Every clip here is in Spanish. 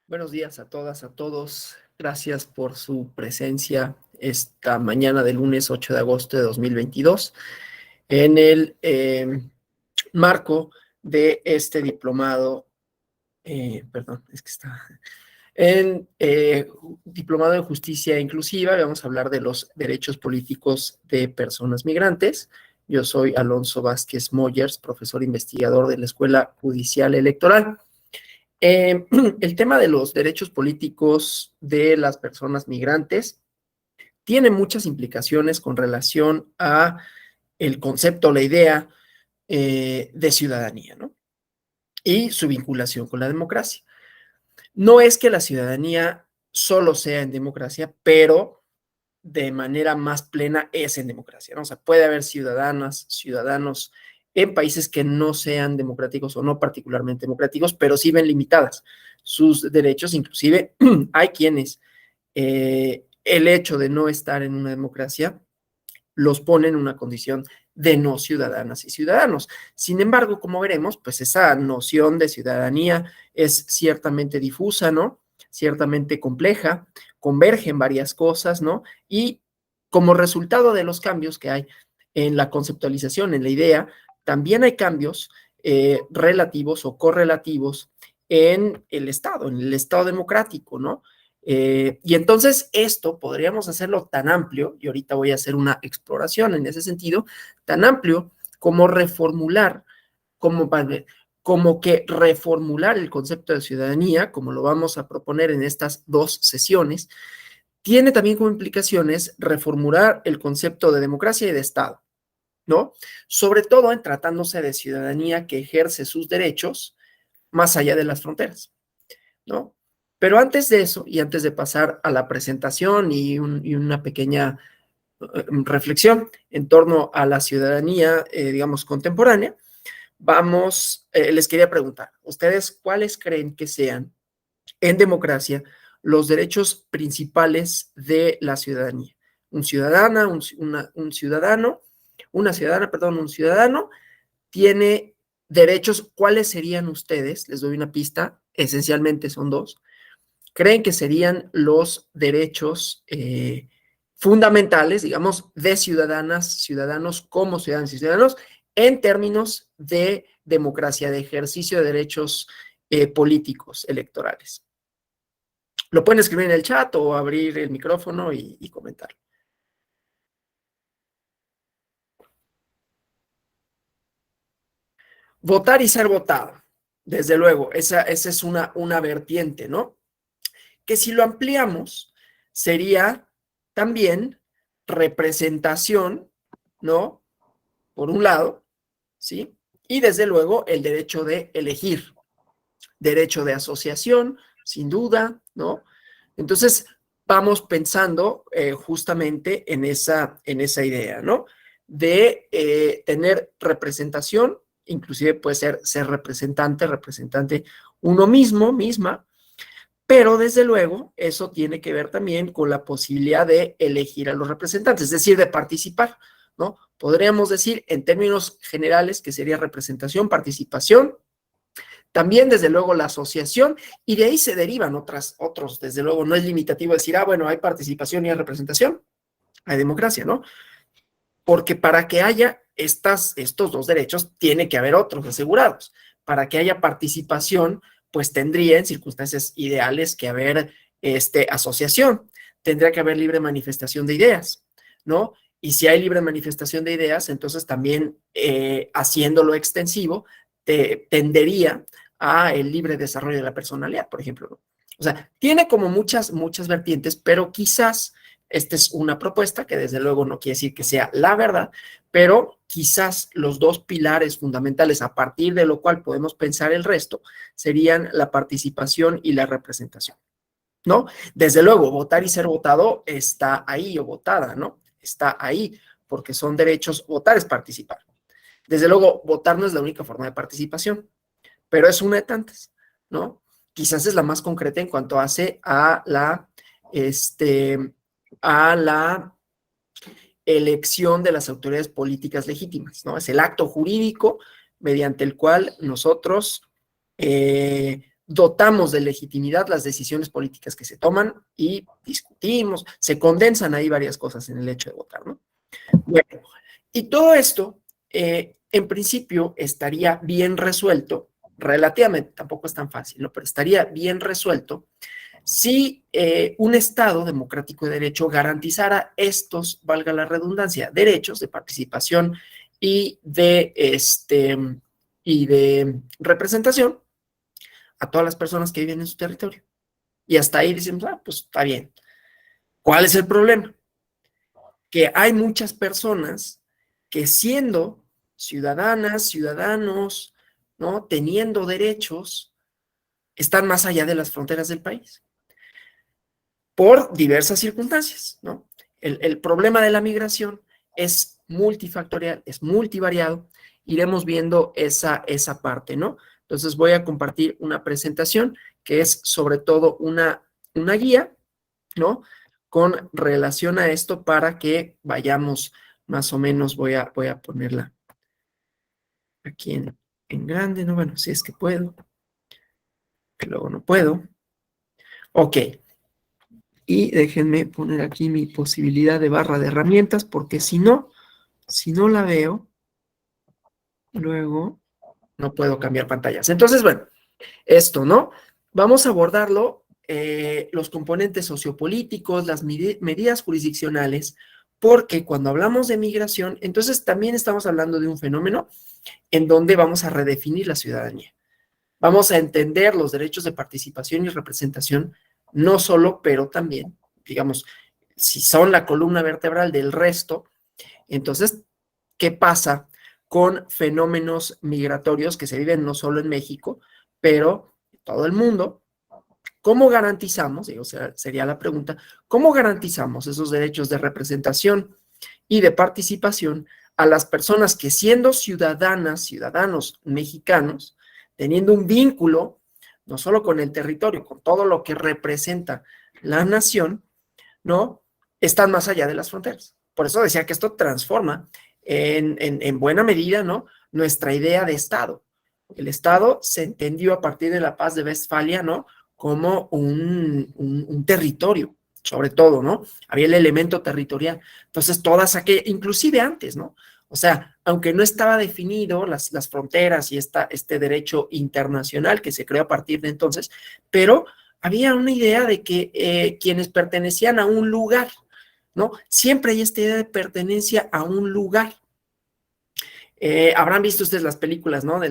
Buenos días a todas, a todos. Gracias por su presencia esta mañana del lunes 8 de agosto de 2022 en el marco de este diplomado, diplomado en justicia inclusiva. Vamos a hablar de los derechos políticos de personas migrantes. Yo soy Alonso Vázquez Moyers, profesor investigador de la Escuela Judicial Electoral. El tema de los derechos políticos de las personas migrantes tiene muchas implicaciones con relación a el concepto, la idea de ciudadanía, ¿no? Y su vinculación con la democracia. No es que la ciudadanía solo sea en democracia, pero de manera más plena es en democracia, ¿no? O sea, puede haber ciudadanas, ciudadanos en países que no sean democráticos o no particularmente democráticos, pero sí ven limitadas sus derechos. Inclusive hay quienes el hecho de no estar en una democracia los pone en una condición de no ciudadanas y ciudadanos. Sin embargo, como veremos, pues esa noción de ciudadanía es ciertamente difusa, ¿no? Ciertamente compleja, convergen varias cosas, ¿no? Y como resultado de los cambios que hay en la conceptualización, en la idea, también hay cambios relativos o correlativos en el Estado democrático, ¿no? Y entonces esto podríamos hacerlo tan amplio, y ahorita voy a hacer una exploración en ese sentido, tan amplio como reformular, como que reformular el concepto de ciudadanía, como lo vamos a proponer en estas dos sesiones, tiene también como implicaciones reformular el concepto de democracia y de Estado, ¿no? Sobre todo en tratándose de ciudadanía que ejerce sus derechos más allá de las fronteras, ¿no? Pero antes de eso, y antes de pasar a la presentación y una pequeña reflexión en torno a la ciudadanía, digamos, contemporánea, les quería preguntar, ¿ustedes cuáles creen que sean en democracia los derechos principales de la ciudadanía? Un ciudadano tiene derechos. ¿Cuáles serían ustedes? Les doy una pista, esencialmente son dos. Creen que serían los derechos fundamentales, digamos, de ciudadanos como ciudadanas y ciudadanos, en términos de democracia, de ejercicio de derechos políticos electorales. Lo pueden escribir en el chat o abrir el micrófono y comentar. Votar y ser votado, desde luego, esa es una vertiente, ¿no? Que si lo ampliamos, sería también representación, ¿no? Por un lado, ¿sí? Y desde luego el derecho de elegir, derecho de asociación, sin duda, ¿no? Entonces, vamos pensando justamente en esa idea, ¿no? De tener representación, inclusive puede ser representante uno mismo, misma, pero desde luego eso tiene que ver también con la posibilidad de elegir a los representantes, es decir, de participar, ¿no? Podríamos decir en términos generales que sería representación, participación, también desde luego la asociación, y de ahí se derivan otros, desde luego no es limitativo decir, bueno, hay participación y hay representación, hay democracia, ¿no? Porque para que haya estos dos derechos, tiene que haber otros asegurados. Para que haya participación, pues tendría en circunstancias ideales que haber asociación, tendría que haber libre manifestación de ideas, ¿no? Y si hay libre manifestación de ideas, entonces también haciéndolo extensivo, tendería a el libre desarrollo de la personalidad, por ejemplo, ¿no? O sea, tiene como muchas vertientes, pero quizás esta es una propuesta que desde luego no quiere decir que sea la verdad, pero quizás los dos pilares fundamentales a partir de lo cual podemos pensar el resto serían la participación y la representación, ¿no? Desde luego, votar y ser votado está ahí, o votada, ¿no? Está ahí, porque son derechos. Votar es participar. Desde luego, votar no es la única forma de participación, pero es una de tantas, ¿no? Quizás es la más concreta en cuanto hace a la elección de las autoridades políticas legítimas, ¿no? Es el acto jurídico mediante el cual nosotros dotamos de legitimidad las decisiones políticas que se toman y discutimos, se condensan ahí varias cosas en el hecho de votar, ¿no? Bueno, y todo esto, en principio, estaría bien resuelto, relativamente, tampoco es tan fácil, ¿no? Pero estaría bien resuelto si un Estado democrático de derecho garantizara estos, valga la redundancia, derechos de participación y de representación a todas las personas que viven en su territorio. Y hasta ahí decimos, pues está bien. ¿Cuál es el problema? Que hay muchas personas que siendo ciudadanas, ciudadanos, ¿no? Teniendo derechos, están más allá de las fronteras del país por diversas circunstancias, ¿no? El problema de la migración es multifactorial, es multivariado. Iremos viendo esa parte, ¿no? Entonces voy a compartir una presentación que es sobre todo una guía, ¿no? Con relación a esto para que vayamos más o menos, voy a ponerla aquí en grande, ¿no? Bueno, si es que puedo, que luego no puedo. Ok. Y déjenme poner aquí mi posibilidad de barra de herramientas, porque si no la veo, luego no puedo cambiar pantallas. Entonces, bueno, esto, ¿no? Vamos a abordarlo, los componentes sociopolíticos, las medidas jurisdiccionales, porque cuando hablamos de migración, entonces también estamos hablando de un fenómeno en donde vamos a redefinir la ciudadanía. Vamos a entender los derechos de participación y representación, no solo, pero también, digamos, si son la columna vertebral del resto, entonces, ¿qué pasa con fenómenos migratorios que se viven no solo en México, pero en todo el mundo? ¿Cómo garantizamos, digo, sería la pregunta, cómo garantizamos esos derechos de representación y de participación a las personas que siendo ciudadanas, ciudadanos mexicanos, teniendo un vínculo, no solo con el territorio, con todo lo que representa la nación, ¿no? Están más allá de las fronteras. Por eso decía que esto transforma en buena medida, ¿no? Nuestra idea de Estado. El Estado se entendió a partir de la Paz de Westfalia, ¿no? Como un territorio, sobre todo, ¿no? Había el elemento territorial. Entonces, todas aquellas, inclusive antes, ¿no? O sea, aunque no estaba definido las fronteras y este derecho internacional que se creó a partir de entonces, pero había una idea de que quienes pertenecían a un lugar, ¿no? Siempre hay esta idea de pertenencia a un lugar. Habrán visto ustedes las películas, ¿no?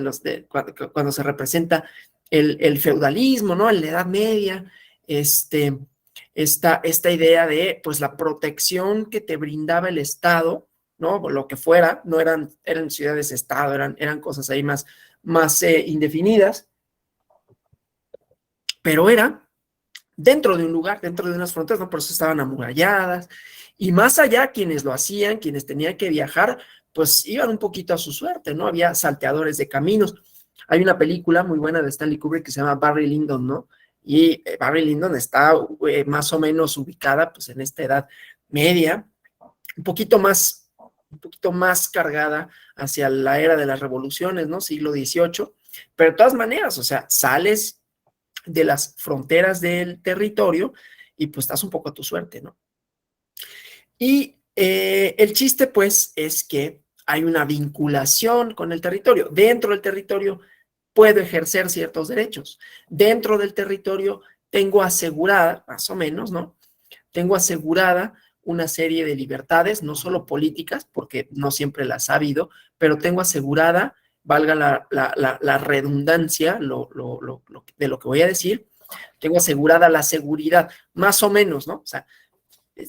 Cuando se representa el feudalismo, ¿no? En la Edad Media, esta idea de, pues, la protección que te brindaba el Estado, ¿no? Lo que fuera, no eran ciudades-estado, eran cosas ahí más indefinidas, pero era dentro de un lugar, dentro de unas fronteras, ¿no? Por eso estaban amuralladas, y más allá quienes lo hacían, quienes tenían que viajar, pues iban un poquito a su suerte, ¿no? Había salteadores de caminos. Hay una película muy buena de Stanley Kubrick que se llama Barry Lyndon, ¿no? Y Barry Lyndon está más o menos ubicada, pues, en esta edad media, un poquito más cargada hacia la era de las revoluciones, ¿no? Siglo XVIII, pero de todas maneras, o sea, sales de las fronteras del territorio y pues estás un poco a tu suerte, ¿no? Y el chiste, pues, es que hay una vinculación con el territorio. Dentro del territorio puedo ejercer ciertos derechos. Dentro del territorio tengo asegurada, más o menos, ¿no? Tengo asegurada una serie de libertades, no solo políticas, porque no siempre las ha habido, pero tengo asegurada, valga la redundancia de lo que voy a decir, tengo asegurada la seguridad, más o menos, ¿no? O sea,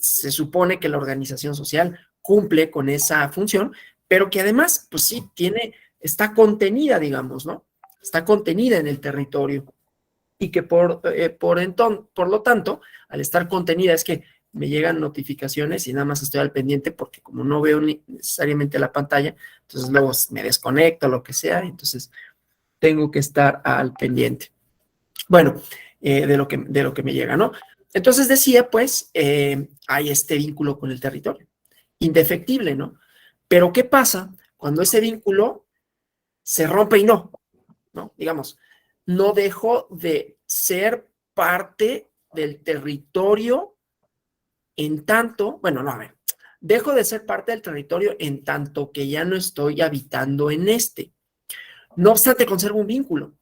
se supone que la organización social cumple con esa función, pero que además, pues sí, está contenida, digamos, ¿no? Está contenida en el territorio y que por lo tanto, al estar contenida es que me llegan notificaciones y nada más estoy al pendiente porque como no veo necesariamente la pantalla, entonces luego me desconecto, lo que sea, entonces tengo que estar al pendiente. Bueno, de lo que me llega, ¿no? Entonces decía, pues, hay este vínculo con el territorio, indefectible, ¿no? Pero ¿qué pasa cuando ese vínculo se rompe y no? Digamos, no dejo de ser parte del territorio en tanto, bueno, no, a ver, dejo de ser parte del territorio en tanto que ya no estoy habitando en este. No obstante, conservo un vínculo.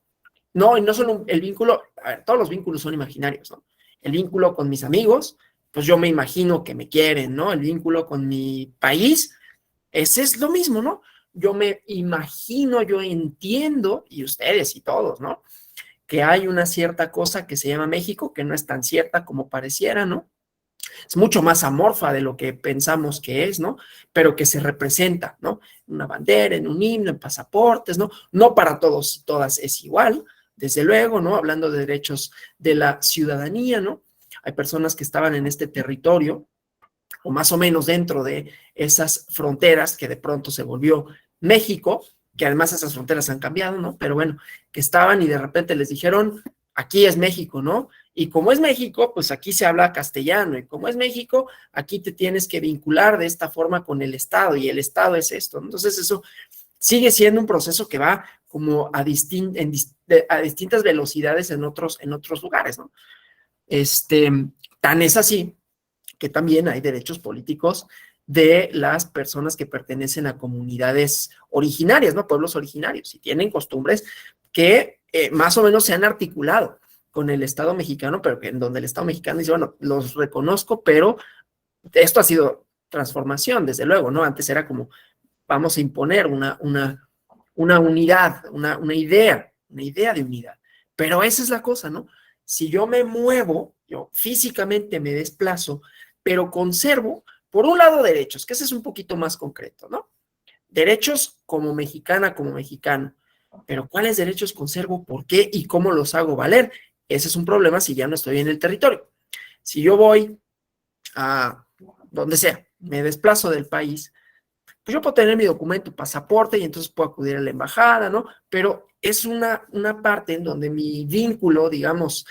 No, y no solo el vínculo, a ver, todos los vínculos son imaginarios, ¿no? El vínculo con mis amigos, pues yo me imagino que me quieren, ¿no? El vínculo con mi país, ese es lo mismo, ¿no? Yo me imagino, yo entiendo, y ustedes y todos, ¿no? Que hay una cierta cosa que se llama México, que no es tan cierta como pareciera, ¿no? Es mucho más amorfa de lo que pensamos que es, ¿no? Pero que se representa, ¿no? En una bandera, en un himno, en pasaportes, ¿no? No para todos y todas es igual, desde luego, ¿no? Hablando de derechos de la ciudadanía, ¿no? Hay personas que estaban en este territorio, o más o menos dentro de esas fronteras que de pronto se volvió México, que además esas fronteras han cambiado, ¿no? Pero bueno, que estaban y de repente les dijeron, aquí es México, ¿no? Y como es México, pues aquí se habla castellano, y como es México, aquí te tienes que vincular de esta forma con el Estado, y el Estado es esto, ¿no? Entonces eso sigue siendo un proceso que va como a distintas velocidades en otros lugares, ¿no? Tan es así que también hay derechos políticos de las personas que pertenecen a comunidades originarias, ¿no? Pueblos originarios, y tienen costumbres que más o menos se han articulado con el Estado mexicano, pero que en donde el Estado mexicano dice, bueno, los reconozco, pero esto ha sido transformación, desde luego, ¿no? Antes era como, vamos a imponer una unidad, una idea de unidad. Pero esa es la cosa, ¿no? Si yo me muevo, yo físicamente me desplazo, pero conservo, por un lado, derechos, que ese es un poquito más concreto, ¿no? Derechos como mexicana, como mexicano. Pero ¿cuáles derechos conservo? ¿Por qué? ¿Y cómo los hago valer? Ese es un problema si ya no estoy en el territorio. Si yo voy a donde sea, me desplazo del país, pues yo puedo tener mi documento, pasaporte, y entonces puedo acudir a la embajada, ¿no? Pero es una parte en donde mi vínculo, digamos,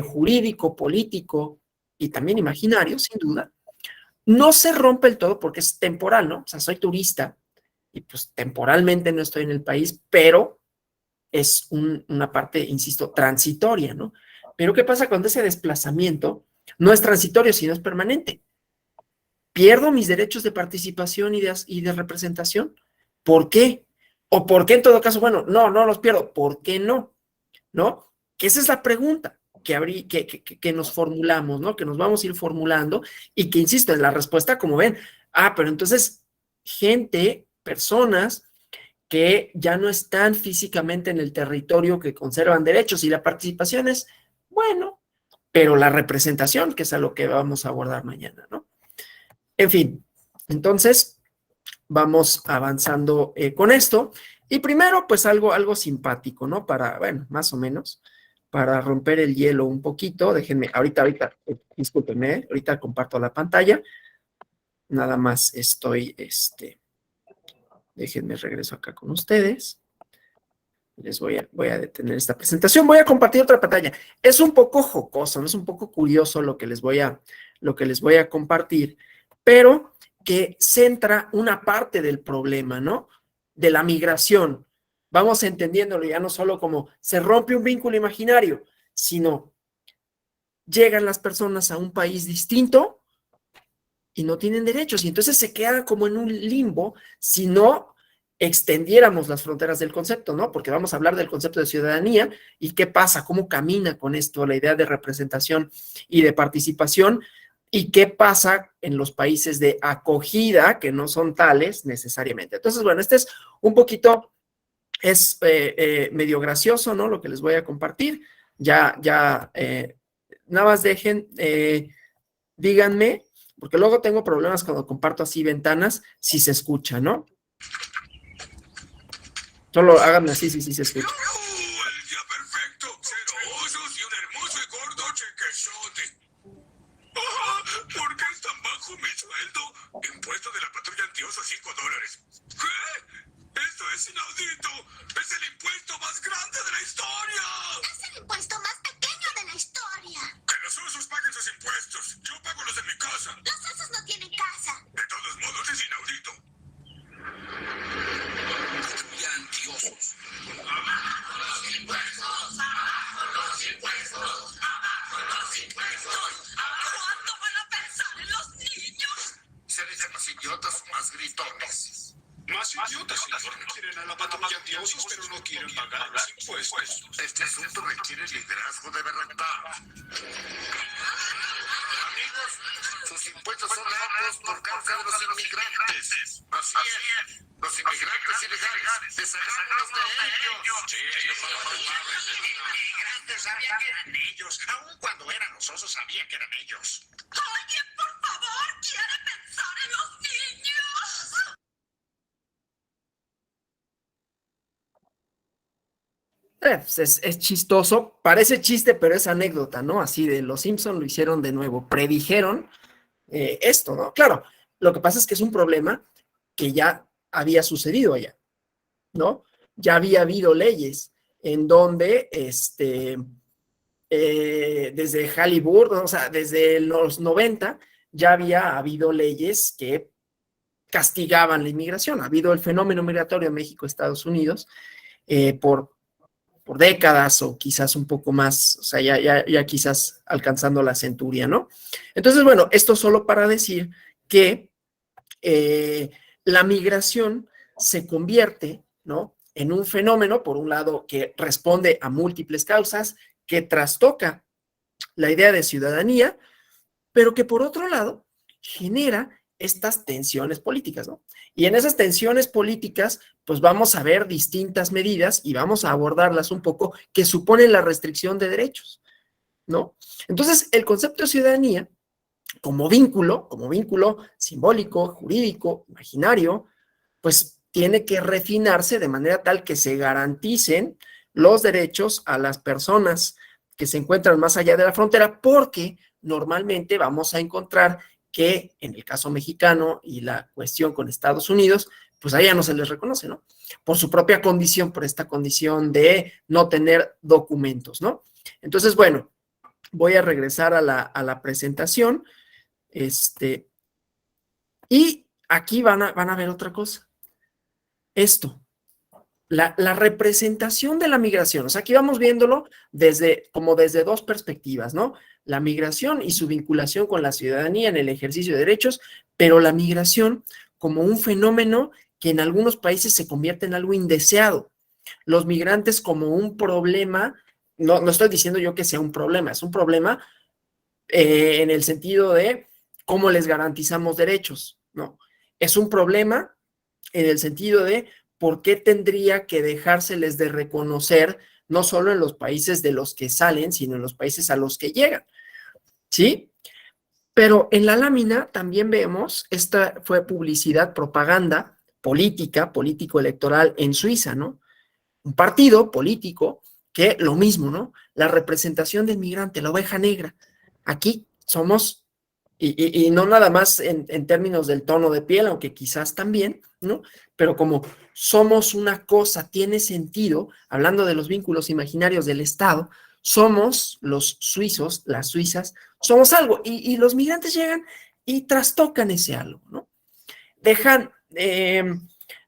jurídico, político y también imaginario, sin duda, no se rompe el todo porque es temporal, ¿no? O sea, soy turista y pues temporalmente no estoy en el país, pero es una parte, insisto, transitoria, ¿no? Pero ¿qué pasa cuando ese desplazamiento no es transitorio, sino es permanente? ¿Pierdo mis derechos de participación y de representación? ¿Por qué? ¿O por qué en todo caso? Bueno, no los pierdo. ¿Por qué no? ¿No? Que esa es la pregunta que nos formulamos, ¿no? Que nos vamos a ir formulando y que, insisto, en la respuesta, como ven, pero entonces, personas que ya no están físicamente en el territorio, que conservan derechos, y la participación es, bueno, pero la representación, que es a lo que vamos a abordar mañana, ¿no? En fin, entonces vamos avanzando con esto. Y primero, pues algo simpático, ¿no? Para, bueno, más o menos, para romper el hielo un poquito. Déjenme, discúlpenme, ahorita comparto la pantalla. Nada más déjenme regreso acá con ustedes. Les voy a detener esta presentación. Voy a compartir otra pantalla. Es un poco jocoso, ¿no? Es un poco curioso lo que les voy a compartir, pero que centra una parte del problema, ¿no? De la migración. Vamos entendiéndolo ya no solo como se rompe un vínculo imaginario, sino llegan las personas a un país distinto y no tienen derechos, y entonces se queda como en un limbo si no extendiéramos las fronteras del concepto, ¿no? Porque vamos a hablar del concepto de ciudadanía y qué pasa, cómo camina con esto la idea de representación y de participación, y qué pasa en los países de acogida, que no son tales necesariamente. Entonces, bueno, este es un poquito, es medio gracioso, ¿no? Lo que les voy a compartir. Nada más díganme, porque luego tengo problemas cuando comparto así ventanas, si se escucha, ¿no? Solo háganme así, sí se escucha. El día perfecto, cero osos y un hermoso y gordo chequezote. ¿Por qué es tan bajo mi sueldo? Impuesto de la patrulla antioso, $5. ¿Qué? Esto es inaudito. Es el impuesto más grande de la historia. Es el impuesto más pequeño de la historia. Que los osos paguen sus impuestos. Yo pago los de mi casa. Los osos no tienen casa. De todos modos, es inaudito. Patrulla antiosos. ¡Los impuestos! Este asunto requiere liderazgo de verdad. Amigos, sus impuestos son altos por causa de los inmigrantes. Así es, los inmigrantes ilegales. Deshagámonos de ellos. Sí, ellos son los culpables. Los inmigrantes sabían que eran ellos. Aun cuando eran los osos, sabía que eran ellos. ¿Alguien, por favor, quiere pensar en los niños? Pues es chistoso, parece chiste, pero es anécdota, ¿no? Así de los Simpson lo hicieron de nuevo, predijeron esto, ¿no? Claro, lo que pasa es que es un problema que ya había sucedido allá, ¿no? Ya había habido leyes en donde, desde Halliburton, o sea, desde los 90, ya había habido leyes que castigaban la inmigración. Ha habido el fenómeno migratorio en México, Estados Unidos, por décadas o quizás un poco más, o sea, ya quizás alcanzando la centuria, ¿no? Entonces, bueno, esto solo para decir que la migración se convierte, ¿no?, en un fenómeno, por un lado, que responde a múltiples causas, que trastoca la idea de ciudadanía, pero que por otro lado genera estas tensiones políticas, ¿no? Y en esas tensiones políticas, pues vamos a ver distintas medidas y vamos a abordarlas un poco que suponen la restricción de derechos, ¿no? Entonces, el concepto de ciudadanía como vínculo simbólico, jurídico, imaginario, pues tiene que refinarse de manera tal que se garanticen los derechos a las personas que se encuentran más allá de la frontera, porque normalmente vamos a encontrar que en el caso mexicano y la cuestión con Estados Unidos, pues a ella no se les reconoce, ¿no? Por su propia condición, por esta condición de no tener documentos, ¿no? Entonces, bueno, voy a regresar a la presentación, y aquí van a ver otra cosa. Esto, la representación de la migración, o sea, aquí vamos viéndolo como desde dos perspectivas, ¿no? La migración y su vinculación con la ciudadanía en el ejercicio de derechos, pero la migración como un fenómeno que en algunos países se convierte en algo indeseado. Los migrantes como un problema, no estoy diciendo yo que sea un problema, es un problema en el sentido de cómo les garantizamos derechos, ¿no? Es un problema en el sentido de por qué tendría que dejárseles de reconocer no solo en los países de los que salen, sino en los países a los que llegan, ¿sí? Pero en la lámina también vemos, esta fue publicidad, propaganda, política, político-electoral en Suiza, ¿no? Un partido político que lo mismo, ¿no? La representación del migrante, la oveja negra. Aquí somos, y no nada más en términos del tono de piel, aunque quizás también, ¿no? Pero como somos una cosa, tiene sentido, hablando de los vínculos imaginarios del Estado, somos los suizos, las suizas, somos algo, y los migrantes llegan y trastocan ese algo, ¿no? Dejan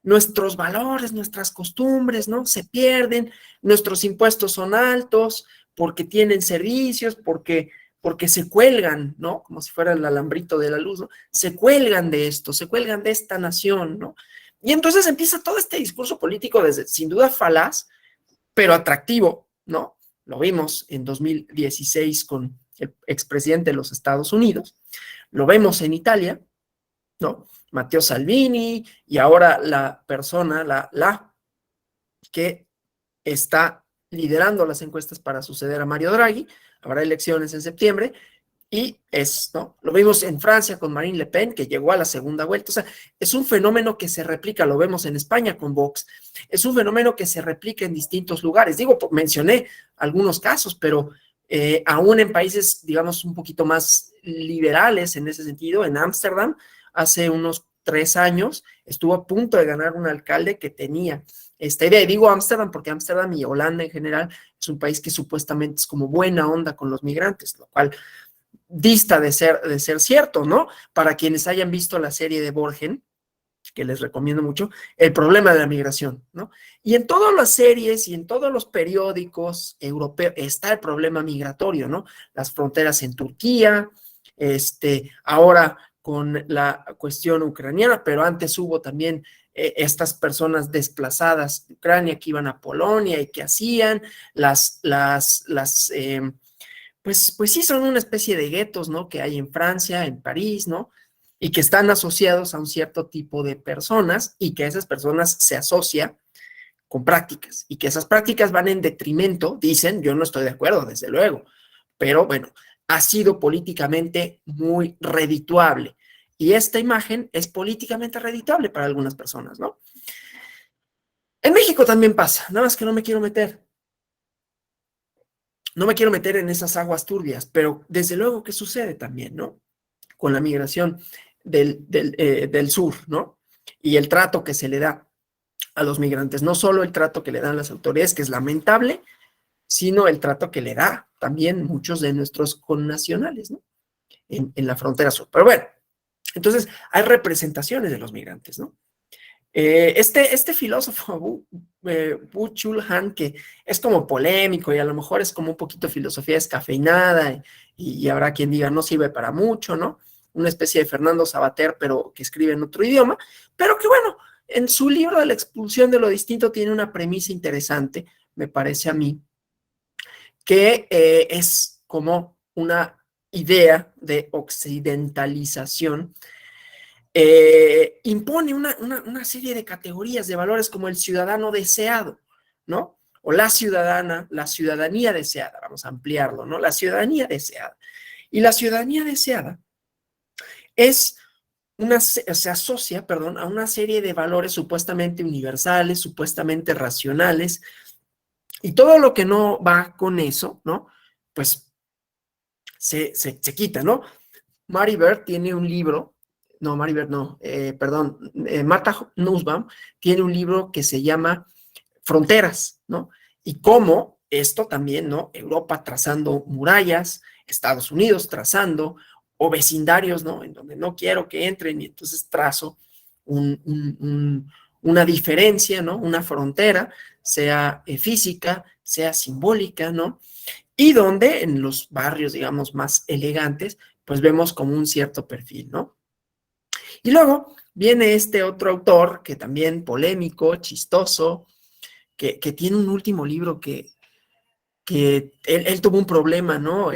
nuestros valores, nuestras costumbres, ¿no? Se pierden, nuestros impuestos son altos, porque tienen servicios, porque se cuelgan, ¿no? Como si fuera el alambrito de la luz, ¿no? Se cuelgan de esto, se cuelgan de esta nación, ¿no? Y entonces empieza todo este discurso político desde, sin duda falaz, pero atractivo, ¿no? Lo vimos en 2016 con el expresidente de los Estados Unidos, lo vemos en Italia, ¿no? Matteo Salvini, y ahora la persona, la que está liderando las encuestas para suceder a Mario Draghi. Habrá elecciones en septiembre, y ¿no? Lo vimos en Francia con Marine Le Pen, que llegó a la segunda vuelta. O sea, es un fenómeno que se replica, lo vemos en España con Vox, es un fenómeno que se replica en distintos lugares. Digo, mencioné algunos casos, pero aún en países, digamos, un poquito más liberales en ese sentido, en Ámsterdam, hace unos 3 años, estuvo a punto de ganar un alcalde que tenía esta idea. Y digo Ámsterdam porque Ámsterdam y Holanda en general es un país que supuestamente es como buena onda con los migrantes, lo cual dista de ser cierto, ¿no? Para quienes hayan visto la serie de Borgen, que les recomiendo mucho, el problema de la migración, ¿no? Y en todas las series y en todos los periódicos europeos está el problema migratorio, ¿no? Las fronteras en Turquía, ahora con la cuestión ucraniana, pero antes hubo también estas personas desplazadas de Ucrania que iban a Polonia y que hacían pues sí, son una especie de guetos, ¿no? Que hay en Francia, en París, ¿no? Y que están asociados a un cierto tipo de personas y que esas personas se asocian con prácticas y que esas prácticas van en detrimento, dicen, yo no estoy de acuerdo, desde luego, pero bueno, ha sido políticamente muy redituable. Y esta imagen es políticamente redituable para algunas personas, ¿no? En México también pasa, nada más que no me quiero meter. No me quiero meter en esas aguas turbias, pero desde luego que sucede también, ¿no? Con la migración del sur, ¿no? Y el trato que se le da a los migrantes, no solo el trato que le dan las autoridades, que es lamentable, sino el trato que le da también muchos de nuestros connacionales, ¿no? En la frontera sur. Pero bueno, entonces hay representaciones de los migrantes, ¿no? Este filósofo, Byung-Chul Han, que es como polémico y a lo mejor es como un poquito filosofía descafeinada y habrá quien diga no sirve para mucho, ¿no? Una especie de Fernando Savater, pero que escribe en otro idioma, pero que bueno, en su libro de la expulsión de lo distinto tiene una premisa interesante, me parece a mí, que es como una idea de occidentalización. Impone una serie de categorías, de valores como el ciudadano deseado, ¿no? O la ciudadanía deseada, vamos a ampliarlo, ¿no? La ciudadanía deseada. Y la ciudadanía deseada se asocia, perdón, a una serie de valores supuestamente universales, supuestamente racionales, y todo lo que no va con eso, ¿no? Pues se quita, ¿no? Mary Bird tiene un libro, no, Mary Bird no, perdón, Martha Nussbaum tiene un libro que se llama Fronteras, ¿no? Y cómo esto también, ¿no? Europa trazando murallas, Estados Unidos trazando, o vecindarios, ¿no? En donde no quiero que entren y entonces trazo una diferencia, ¿no? Una frontera, sea física, sea simbólica, ¿no? Y donde en los barrios, digamos, más elegantes, pues vemos como un cierto perfil, ¿no? Y luego viene este otro autor que también polémico, chistoso, que tiene un último libro que él tuvo un problema, ¿no?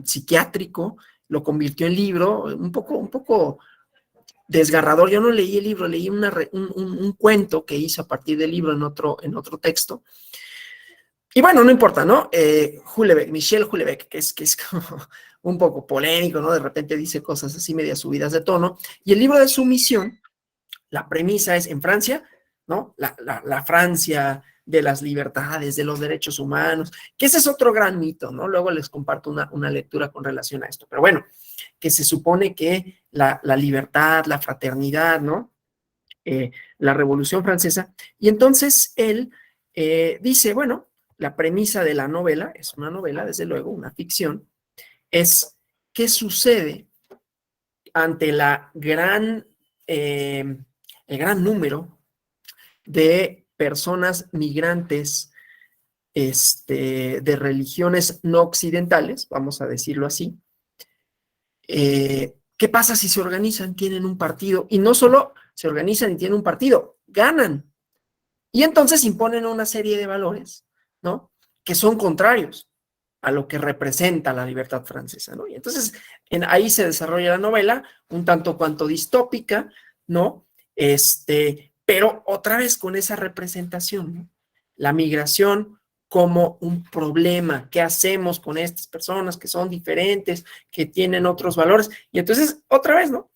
Psiquiátrico, lo convirtió en libro, un poco desgarrador. Yo no leí el libro, leí un cuento que hizo a partir del libro en otro texto. Y bueno, no importa, ¿no? Michel Houellebecq, que es como un poco polémico, ¿no? De repente dice cosas así medias subidas de tono. Y el libro de Sumisión, la premisa es en Francia, ¿no? La Francia de las libertades, de los derechos humanos, que ese es otro gran mito, ¿no? Luego les comparto una lectura con relación a esto. Pero bueno, que se supone que la libertad, la fraternidad, ¿no? La Revolución Francesa. Y entonces él dice, bueno, la premisa de la novela, es una novela, desde luego, una ficción, es qué sucede ante el gran número de personas migrantes de religiones no occidentales, vamos a decirlo así. ¿Qué pasa si se organizan, tienen un partido? Y no solo se organizan y tienen un partido, ganan. Y entonces imponen una serie de valores, ¿no? Que son contrarios a lo que representa la libertad francesa, ¿no? Y entonces ahí se desarrolla la novela, un tanto cuanto distópica, ¿no? Pero otra vez con esa representación, ¿no? La migración como un problema, ¿qué hacemos con estas personas que son diferentes, que tienen otros valores? Y entonces, otra vez, ¿no?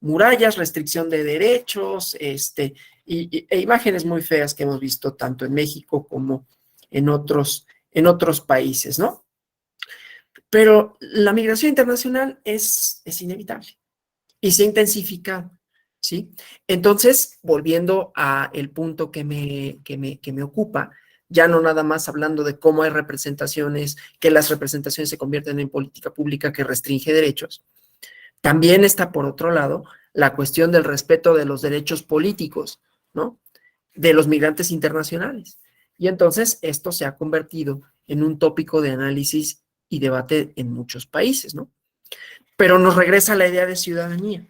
Murallas, restricción de derechos, e imágenes muy feas que hemos visto tanto en México como en otros países, ¿no? Pero la migración internacional es inevitable y se ha intensificado, ¿sí? Entonces, volviendo a el punto que me ocupa, ya no nada más hablando de cómo hay representaciones, que las representaciones se convierten en política pública que restringe derechos, también está, por otro lado, la cuestión del respeto de los derechos políticos, ¿no? De los migrantes internacionales. Y entonces esto se ha convertido en un tópico de análisis y debate en muchos países, ¿no? Pero nos regresa a la idea de ciudadanía,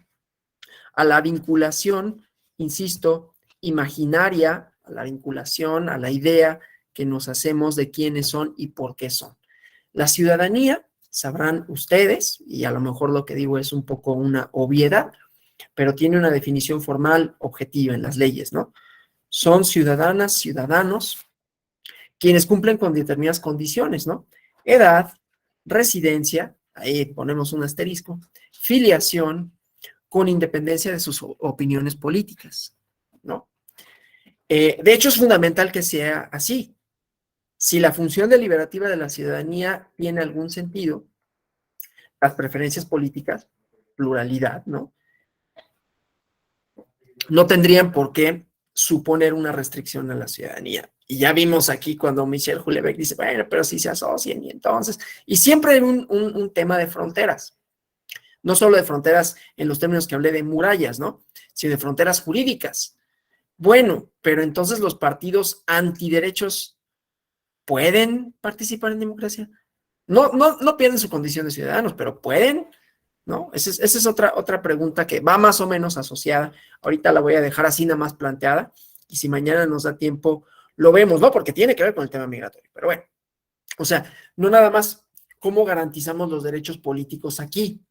a la vinculación, insisto, imaginaria, a la vinculación, a la idea que nos hacemos de quiénes son y por qué son. La ciudadanía, sabrán ustedes, y a lo mejor lo que digo es un poco una obviedad, pero tiene una definición formal objetiva en las leyes, ¿no? Son ciudadanas, ciudadanos, quienes cumplen con determinadas condiciones, ¿no? Edad, residencia, ahí ponemos un asterisco, filiación, con independencia de sus opiniones políticas, ¿no? De hecho, es fundamental que sea así. Si la función deliberativa de la ciudadanía tiene algún sentido, las preferencias políticas, pluralidad, ¿no? No tendrían por qué suponer una restricción a la ciudadanía. Y ya vimos aquí cuando Michel Houellebecq dice, bueno, pero si se asocian y entonces, y siempre hay un tema de fronteras, no solo de fronteras en los términos que hablé de murallas, ¿no? Sino de fronteras jurídicas. Bueno, pero entonces los partidos antiderechos pueden participar en democracia. No pierden su condición de ciudadanos, pero pueden, ¿no? Esa es otra pregunta que va más o menos asociada. Ahorita la voy a dejar así nada más planteada, y si mañana nos da tiempo, lo vemos, ¿no? Porque tiene que ver con el tema migratorio. Pero bueno, o sea, no nada más cómo garantizamos los derechos políticos aquí,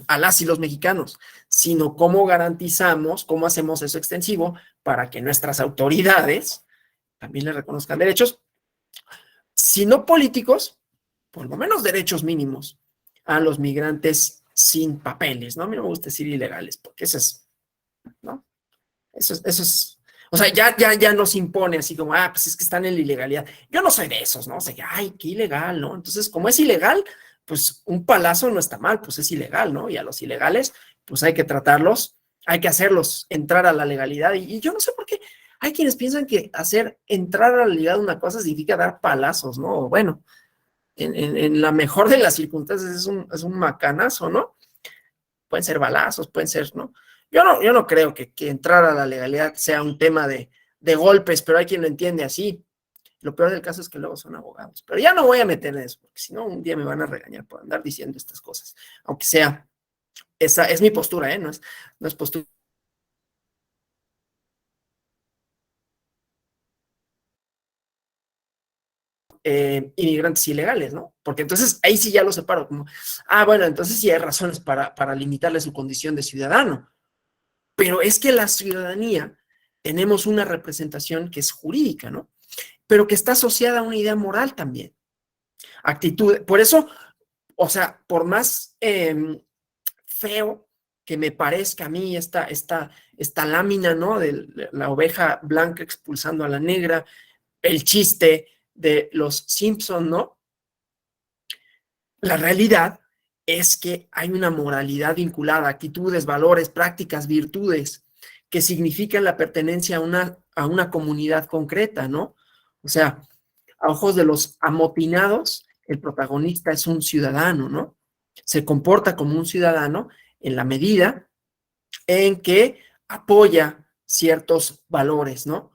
a las y los mexicanos, sino cómo garantizamos, cómo hacemos eso extensivo para que nuestras autoridades también le reconozcan derechos, si no políticos, por lo menos derechos mínimos a los migrantes sin papeles, ¿no? A mí no me gusta decir ilegales, porque eso es, ¿no? Eso es, o sea, ya nos impone así como, pues es que están en la ilegalidad. Yo no soy de esos, ¿no? O sea, ay, qué ilegal, ¿no? Entonces, como es ilegal, pues un palazo no está mal, pues es ilegal, ¿no? Y a los ilegales, pues hay que tratarlos, hay que hacerlos entrar a la legalidad. Y yo no sé por qué hay quienes piensan que hacer entrar a la legalidad una cosa significa dar palazos, ¿no? Bueno, en la mejor de las circunstancias es un macanazo, ¿no? Pueden ser balazos, pueden ser, ¿no? Yo no creo que entrar a la legalidad sea un tema de golpes, pero hay quien lo entiende así. Lo peor del caso es que luego son abogados. Pero ya no voy a meter en eso, porque si no, un día me van a regañar por andar diciendo estas cosas. Aunque sea, esa es mi postura, ¿eh? No es postura. Inmigrantes ilegales, ¿no? Porque entonces ahí sí ya lo separo, como, bueno, entonces sí hay razones para limitarle su condición de ciudadano. Pero es que la ciudadanía tenemos una representación que es jurídica, ¿no? Pero que está asociada a una idea moral también. Actitud, por eso, o sea, por más feo que me parezca a mí esta lámina, ¿no? De la oveja blanca expulsando a la negra, el chiste de los Simpson, ¿no? La realidad es que hay una moralidad vinculada, actitudes, valores, prácticas, virtudes, que significan la pertenencia a una comunidad concreta, ¿no? O sea, a ojos de los amotinados, el protagonista es un ciudadano, ¿no? Se comporta como un ciudadano en la medida en que apoya ciertos valores, ¿no?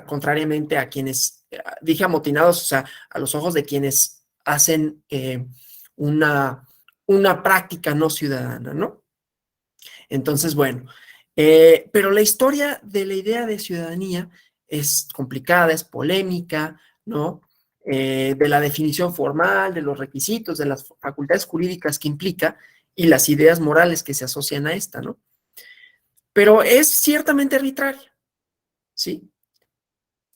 Contrariamente a quienes, dije amotinados, o sea, a los ojos de quienes hacen una práctica no ciudadana, ¿no? Entonces, bueno, pero la historia de la idea de ciudadanía es complicada, es polémica, ¿no? De la definición formal, de los requisitos, de las facultades jurídicas que implica y las ideas morales que se asocian a esta, ¿no? Pero es ciertamente arbitraria, ¿sí?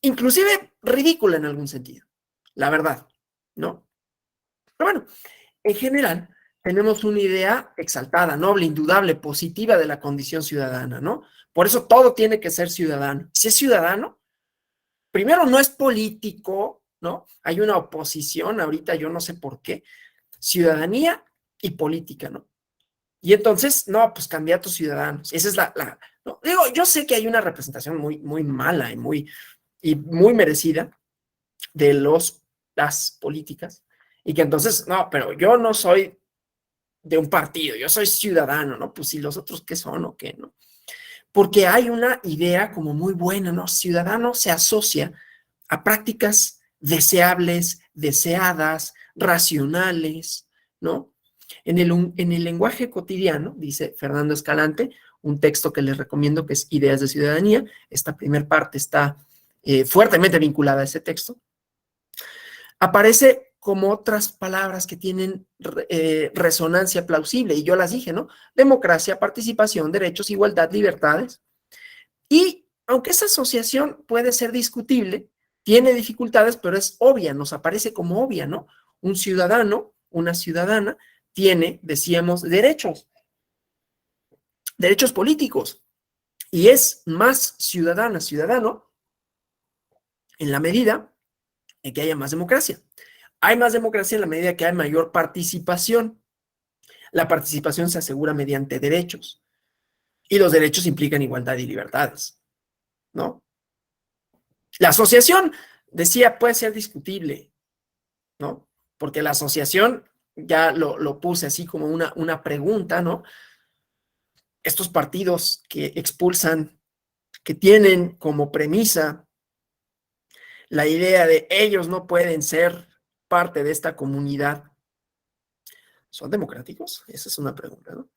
Inclusive ridícula en algún sentido, la verdad, ¿no? Pero bueno, en general, tenemos una idea exaltada, noble, indudable, positiva de la condición ciudadana, ¿no? Por eso todo tiene que ser ciudadano. Si es ciudadano, primero no es político, ¿no? Hay una oposición ahorita, yo no sé por qué, ciudadanía y política, ¿no? Y entonces, no, pues candidatos ciudadanos. Esa es no, digo, yo sé que hay una representación muy mala y muy merecida de las políticas, y que entonces, no, pero yo no soy de un partido, yo soy ciudadano, ¿no? Pues si los otros qué son o qué, ¿no? Porque hay una idea como muy buena, ¿no? Ciudadano se asocia a prácticas deseables, deseadas, racionales, ¿no? En el lenguaje cotidiano, dice Fernando Escalante, un texto que les recomiendo que es Ideas de Ciudadanía. Esta primera parte está fuertemente vinculada a ese texto. Aparece como otras palabras que tienen resonancia plausible, y yo las dije, ¿no? Democracia, participación, derechos, igualdad, libertades. Y aunque esa asociación puede ser discutible, tiene dificultades, pero es obvia, nos aparece como obvia, ¿no? Un ciudadano, una ciudadana, tiene, decíamos, derechos políticos, y es más ciudadana, ciudadano, en la medida en que haya más democracia. Hay más democracia en la medida que hay mayor participación. La participación se asegura mediante derechos, y los derechos implican igualdad y libertades, ¿no? La asociación, decía, puede ser discutible, ¿no? Porque la asociación, ya lo puse así como una pregunta, ¿no? Estos partidos que expulsan, que tienen como premisa la idea de ellos no pueden ser parte de esta comunidad, ¿son democráticos? Esa es una pregunta, ¿no?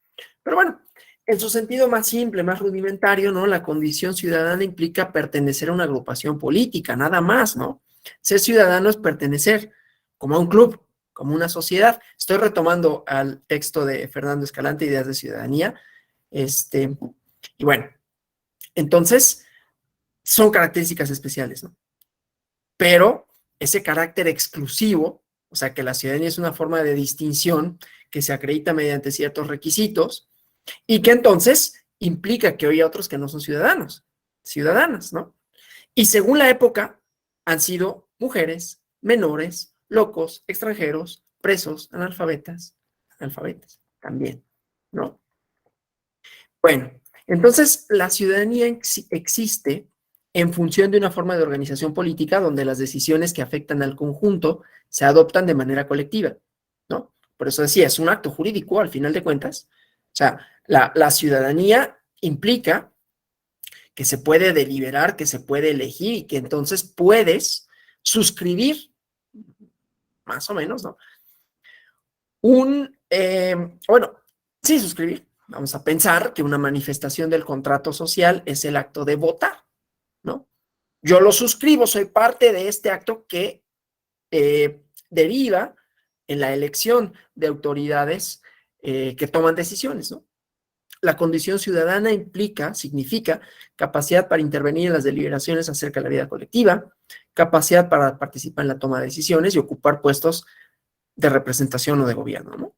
Pero bueno, en su sentido más simple, más rudimentario, ¿no? La condición ciudadana implica pertenecer a una agrupación política, nada más, ¿no? Ser ciudadano es pertenecer como a un club, como una sociedad. Estoy retomando al texto de Fernando Escalante, Ideas de Ciudadanía. Y bueno, entonces, son características especiales, ¿no? Pero ese carácter exclusivo, o sea, que la ciudadanía es una forma de distinción que se acredita mediante ciertos requisitos, y que entonces implica que hoy hay otros que no son ciudadanos, ciudadanas, ¿no? Y según la época, han sido mujeres, menores, locos, extranjeros, presos, analfabetas también, ¿no? Bueno, entonces la ciudadanía existe en función de una forma de organización política donde las decisiones que afectan al conjunto se adoptan de manera colectiva, ¿no? Por eso decía, es un acto jurídico al final de cuentas. O sea, la ciudadanía implica que se puede deliberar, que se puede elegir y que entonces puedes suscribir, más o menos, ¿no? Bueno, sí, suscribir. Vamos a pensar que una manifestación del contrato social es el acto de votar, ¿no? Yo lo suscribo, soy parte de este acto que deriva en la elección de autoridades que toman decisiones, ¿no? La condición ciudadana significa capacidad para intervenir en las deliberaciones acerca de la vida colectiva, capacidad para participar en la toma de decisiones y ocupar puestos de representación o de gobierno, ¿no?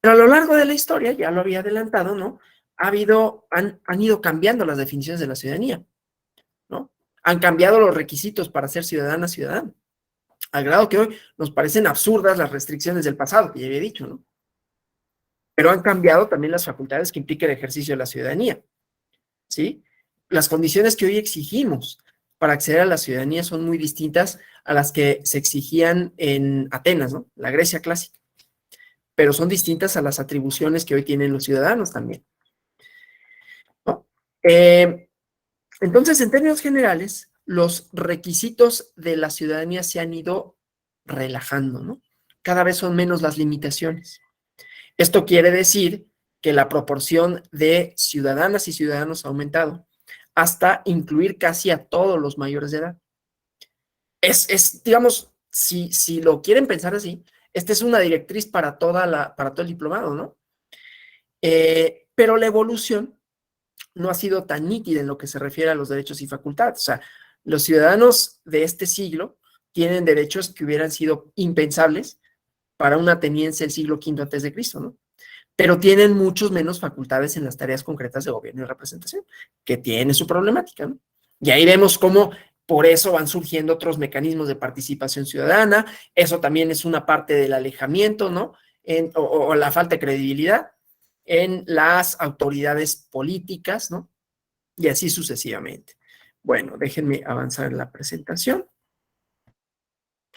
Pero a lo largo de la historia, ya lo había adelantado, ¿no? Han ido cambiando las definiciones de la ciudadanía, ¿no? Han cambiado los requisitos para ser ciudadano, al grado que hoy nos parecen absurdas las restricciones del pasado, que ya había dicho, ¿no? Pero han cambiado también las facultades que implica el ejercicio de la ciudadanía, ¿sí? Las condiciones que hoy exigimos para acceder a la ciudadanía son muy distintas a las que se exigían en Atenas, ¿no? La Grecia clásica. Pero son distintas a las atribuciones que hoy tienen los ciudadanos también, ¿no? Entonces, en términos generales, los requisitos de la ciudadanía se han ido relajando, ¿no? Cada vez son menos las limitaciones. Esto quiere decir que la proporción de ciudadanas y ciudadanos ha aumentado hasta incluir casi a todos los mayores de edad. Digamos, si lo quieren pensar así, esta es una directriz para todo el diplomado, ¿no? Pero la evolución no ha sido tan nítida en lo que se refiere a los derechos y facultades. O sea, los ciudadanos de este siglo tienen derechos que hubieran sido impensables para un ateniense del siglo V antes de Cristo, ¿no? Pero tienen muchos menos facultades en las tareas concretas de gobierno y representación, que tiene su problemática, ¿no? Y ahí vemos cómo por eso van surgiendo otros mecanismos de participación ciudadana. Eso también es una parte del alejamiento, ¿no? O la falta de credibilidad en las autoridades políticas, ¿no? Y así sucesivamente. Bueno, déjenme avanzar en la presentación.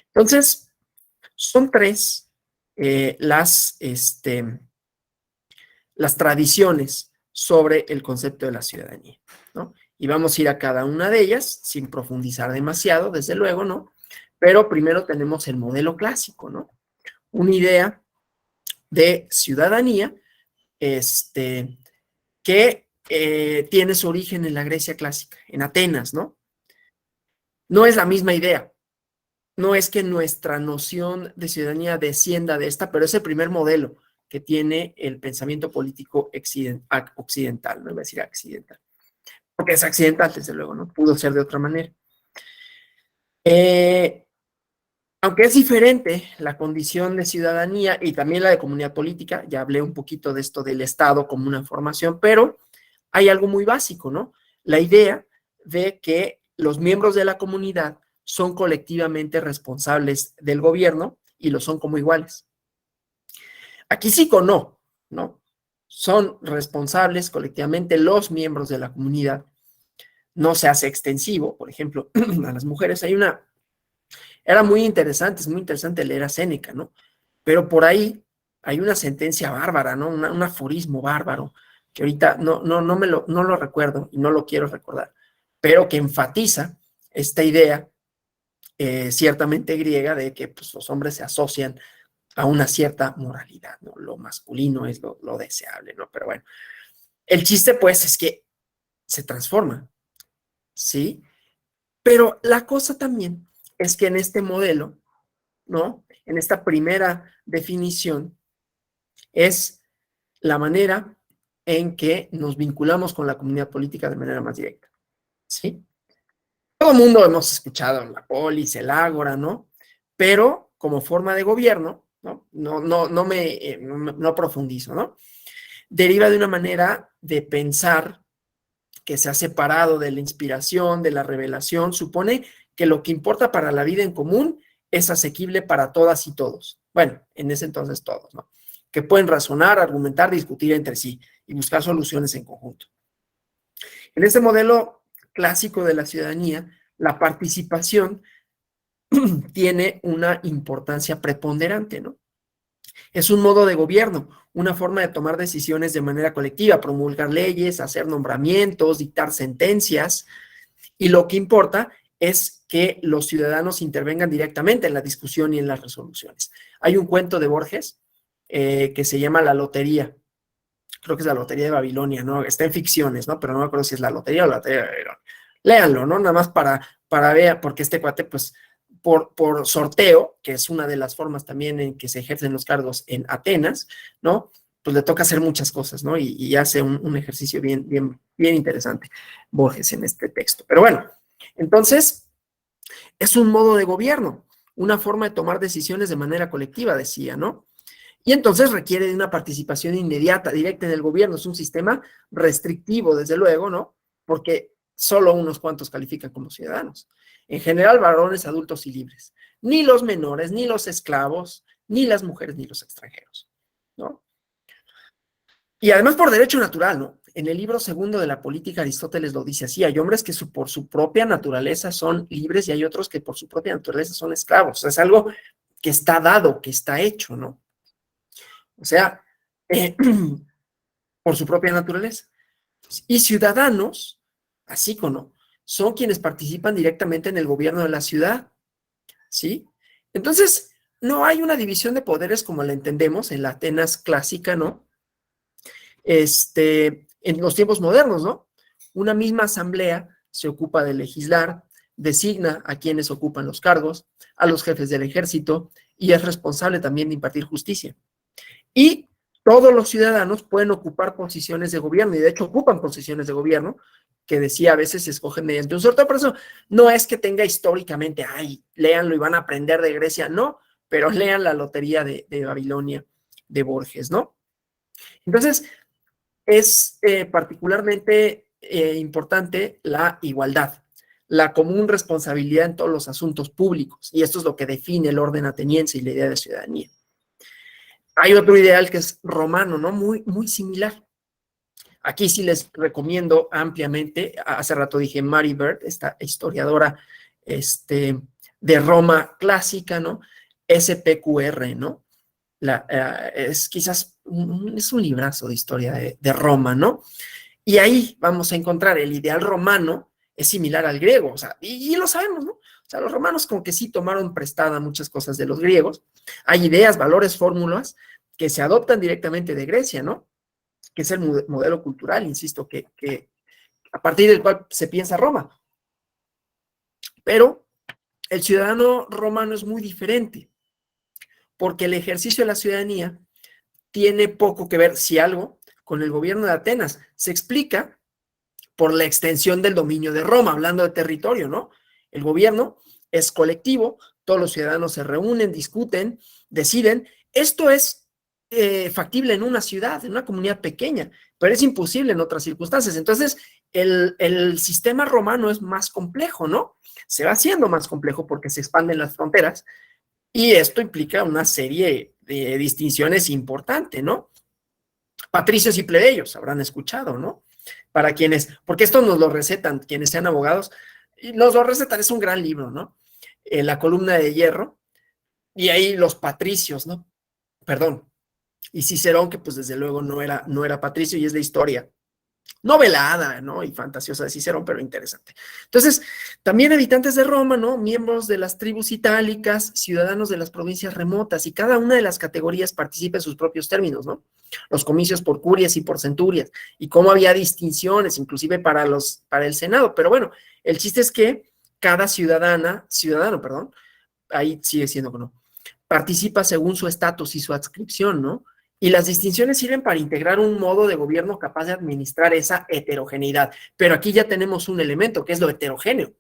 Entonces, son tres las tradiciones sobre el concepto de la ciudadanía, ¿no? Y vamos a ir a cada una de ellas sin profundizar demasiado, desde luego, ¿no? Pero primero tenemos el modelo clásico, ¿no? Una idea de ciudadanía que tiene su origen en la Grecia clásica, en Atenas, ¿no? No es la misma idea. No es que nuestra noción de ciudadanía descienda de esta, pero es el primer modelo que tiene el pensamiento político occidental, no iba a decir accidental, porque es accidental, desde luego, no pudo ser de otra manera. Aunque es diferente la condición de ciudadanía y también la de comunidad política, ya hablé un poquito de esto del Estado como una formación, pero hay algo muy básico, ¿no? La idea de que los miembros de la comunidad son colectivamente responsables del gobierno y lo son como iguales. Aquí sí o no, ¿no? Son responsables colectivamente los miembros de la comunidad. No se hace extensivo, por ejemplo, a las mujeres. Era muy interesante, es muy interesante leer a Séneca, ¿no? Pero por ahí hay una sentencia bárbara, ¿no? Un aforismo bárbaro, que ahorita no lo recuerdo y no lo quiero recordar, pero que enfatiza esta idea ciertamente griega de que pues, los hombres se asocian a una cierta moralidad, ¿no? Lo masculino es lo deseable, ¿no? Pero bueno, el chiste pues es que se transforma, ¿sí? Pero la cosa también es que en este modelo, ¿no? En esta primera definición es la manera en que nos vinculamos con la comunidad política de manera más directa, ¿sí? Todo el mundo hemos escuchado la polis, el ágora, ¿no? Pero como forma de gobierno, ¿no? No profundizo, ¿no? Deriva de una manera de pensar que se ha separado de la inspiración, de la revelación, supone que lo que importa para la vida en común es asequible para todas y todos. Bueno, en ese entonces todos, ¿no? Que pueden razonar, argumentar, discutir entre sí y buscar soluciones en conjunto. En este modelo clásico de la ciudadanía, la participación tiene una importancia preponderante, ¿no? Es un modo de gobierno, una forma de tomar decisiones de manera colectiva, promulgar leyes, hacer nombramientos, dictar sentencias, y lo que importa es que los ciudadanos intervengan directamente en la discusión y en las resoluciones. Hay un cuento de Borges que se llama La Lotería. Creo que es La Lotería de Babilonia, ¿no? Está en ficciones, ¿no? Pero no me acuerdo si es La Lotería o La Lotería de Babilonia. Léanlo, ¿no? Nada más para ver, porque este cuate, pues, por sorteo, que es una de las formas también en que se ejercen los cargos en Atenas, ¿no? Pues le toca hacer muchas cosas, ¿no? Y hace un ejercicio bien interesante Borges en este texto. Pero bueno, entonces, es un modo de gobierno, una forma de tomar decisiones de manera colectiva, decía, ¿no? Y entonces requiere de una participación inmediata, directa en el gobierno. Es un sistema restrictivo, desde luego, ¿no? Porque solo unos cuantos califican como ciudadanos. En general, varones adultos y libres. Ni los menores, ni los esclavos, ni las mujeres, ni los extranjeros, ¿no? Y además por derecho natural, ¿no? En el libro segundo de la política, Aristóteles lo dice así: hay hombres que por su propia naturaleza son libres y hay otros que por su propia naturaleza son esclavos. O sea, es algo que está dado, que está hecho, ¿no? O sea, por su propia naturaleza. Y ciudadanos, así como, son quienes participan directamente en el gobierno de la ciudad, ¿sí? Entonces, no hay una división de poderes como la entendemos en la Atenas clásica, ¿no? En los tiempos modernos, ¿no? Una misma asamblea se ocupa de legislar, designa a quienes ocupan los cargos, a los jefes del ejército, y es responsable también de impartir justicia. Y todos los ciudadanos pueden ocupar posiciones de gobierno, y de hecho ocupan posiciones de gobierno, que decía a veces se escogen mediante un sorteo. Por eso no es que tenga históricamente, ay, léanlo y van a aprender de Grecia, no, pero lean La Lotería de Babilonia de Borges, ¿no? Entonces, es particularmente importante la igualdad, la común responsabilidad en todos los asuntos públicos, y esto es lo que define el orden ateniense y la idea de ciudadanía. Hay otro ideal que es romano, ¿no? Muy similar. Aquí sí les recomiendo ampliamente, hace rato dije Mary Bird, esta historiadora de Roma clásica, ¿no? SPQR, ¿no? Es quizás es un librazo de historia de Roma, ¿no? Y ahí vamos a encontrar el ideal romano es similar al griego, o sea, y lo sabemos, ¿no? O sea, los romanos como que sí tomaron prestada muchas cosas de los griegos. Hay ideas, valores, fórmulas que se adoptan directamente de Grecia, ¿no? que es el modelo cultural, insisto, que a partir del cual se piensa Roma. Pero el ciudadano romano es muy diferente, porque el ejercicio de la ciudadanía tiene poco que ver, si algo, con el gobierno de Atenas. Se explica por la extensión del dominio de Roma, hablando de territorio, ¿no? El gobierno es colectivo, todos los ciudadanos se reúnen, discuten, deciden. Esto es factible en una ciudad, en una comunidad pequeña, pero es imposible en otras circunstancias. Entonces, el sistema romano es más complejo, ¿no? Se va haciendo más complejo porque se expanden las fronteras y esto implica una serie de distinciones importantes, ¿no? Patricios y plebeyos, habrán escuchado, ¿no? Para quienes, porque esto nos lo recetan, quienes sean abogados, y nos lo recetan, es un gran libro, ¿no? La columna de hierro, y ahí los patricios, ¿no? Perdón, y Cicerón, que pues desde luego no era patricio, y es la historia novelada, ¿no? Y fantasiosa de Cicerón, pero interesante. Entonces, también habitantes de Roma, ¿no? Miembros de las tribus itálicas, ciudadanos de las provincias remotas, y cada una de las categorías participa en sus propios términos, ¿no? Los comicios por curias y por centurias, y cómo había distinciones, inclusive para el Senado. Pero bueno, el chiste es que cada ciudadano, perdón, ahí sigue siendo que no, participa según su estatus y su adscripción, ¿no? Y las distinciones sirven para integrar un modo de gobierno capaz de administrar esa heterogeneidad. Pero aquí ya tenemos un elemento que es lo heterogéneo,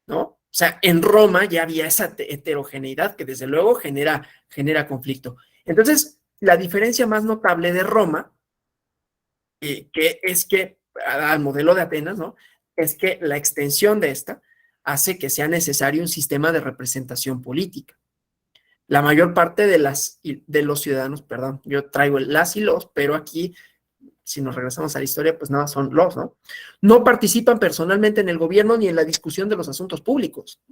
¿no? O sea, en Roma ya había esa heterogeneidad que desde luego genera conflicto. Entonces, la diferencia más notable de Roma, que es que, al modelo de Atenas, ¿no? Es que la extensión de esta hace que sea necesario un sistema de representación política. La mayor parte de los ciudadanos, perdón, yo traigo el las y los, pero aquí, si nos regresamos a la historia, pues nada, son los, ¿no? No participan personalmente en el gobierno ni en la discusión de los asuntos públicos.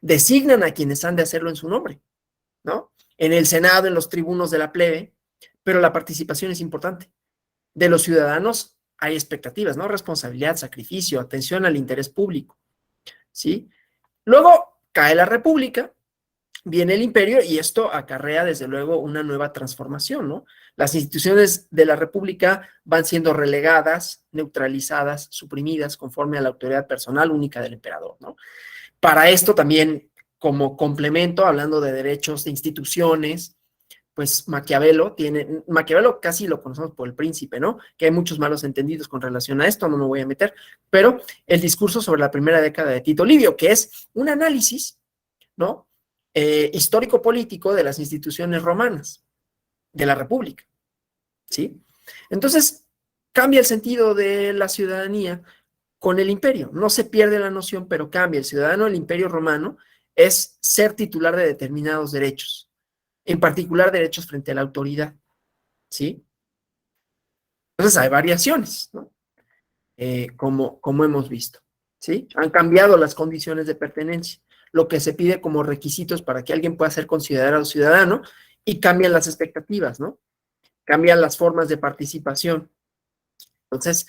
Designan a quienes han de hacerlo en su nombre, ¿no? En el Senado, en los tribunos de la plebe, pero la participación es importante. De los ciudadanos hay expectativas, ¿no? Responsabilidad, sacrificio, atención al interés público, ¿sí? Luego cae la República, viene el imperio y esto acarrea desde luego una nueva transformación, ¿no? Las instituciones de la República van siendo relegadas, neutralizadas, suprimidas conforme a la autoridad personal única del emperador, ¿no? Para esto también, como complemento, hablando de derechos de instituciones, pues Maquiavelo casi lo conocemos por El Príncipe, ¿no? Que hay muchos malos entendidos con relación a esto, no me voy a meter, pero el discurso sobre la primera década de Tito Livio, que es un análisis, ¿no? Histórico-político de las instituciones romanas, de la República, ¿sí? Entonces, cambia el sentido de la ciudadanía con el imperio. No se pierde la noción, pero cambia. El ciudadano del imperio romano es ser titular de determinados derechos, en particular derechos frente a la autoridad, ¿sí? Entonces hay variaciones, ¿no? Como hemos visto, ¿sí? Han cambiado las condiciones de pertenencia, lo que se pide como requisitos para que alguien pueda ser considerado ciudadano, y cambian las expectativas, ¿no? Cambian las formas de participación. Entonces,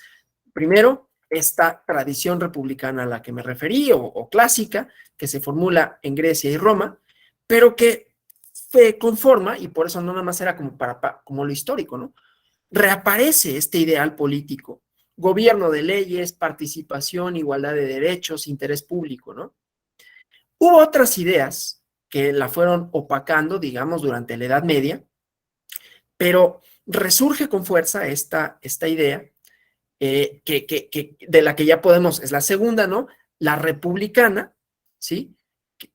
primero, esta tradición republicana a la que me referí, o clásica, que se formula en Grecia y Roma, pero que se conforma, y por eso no nada más era como lo histórico, ¿no? Reaparece este ideal político, gobierno de leyes, participación, igualdad de derechos, interés público, ¿no? Hubo otras ideas que la fueron opacando, digamos, durante la Edad Media, pero resurge con fuerza esta idea de la que ya podemos, es la segunda, ¿no? La republicana, ¿sí?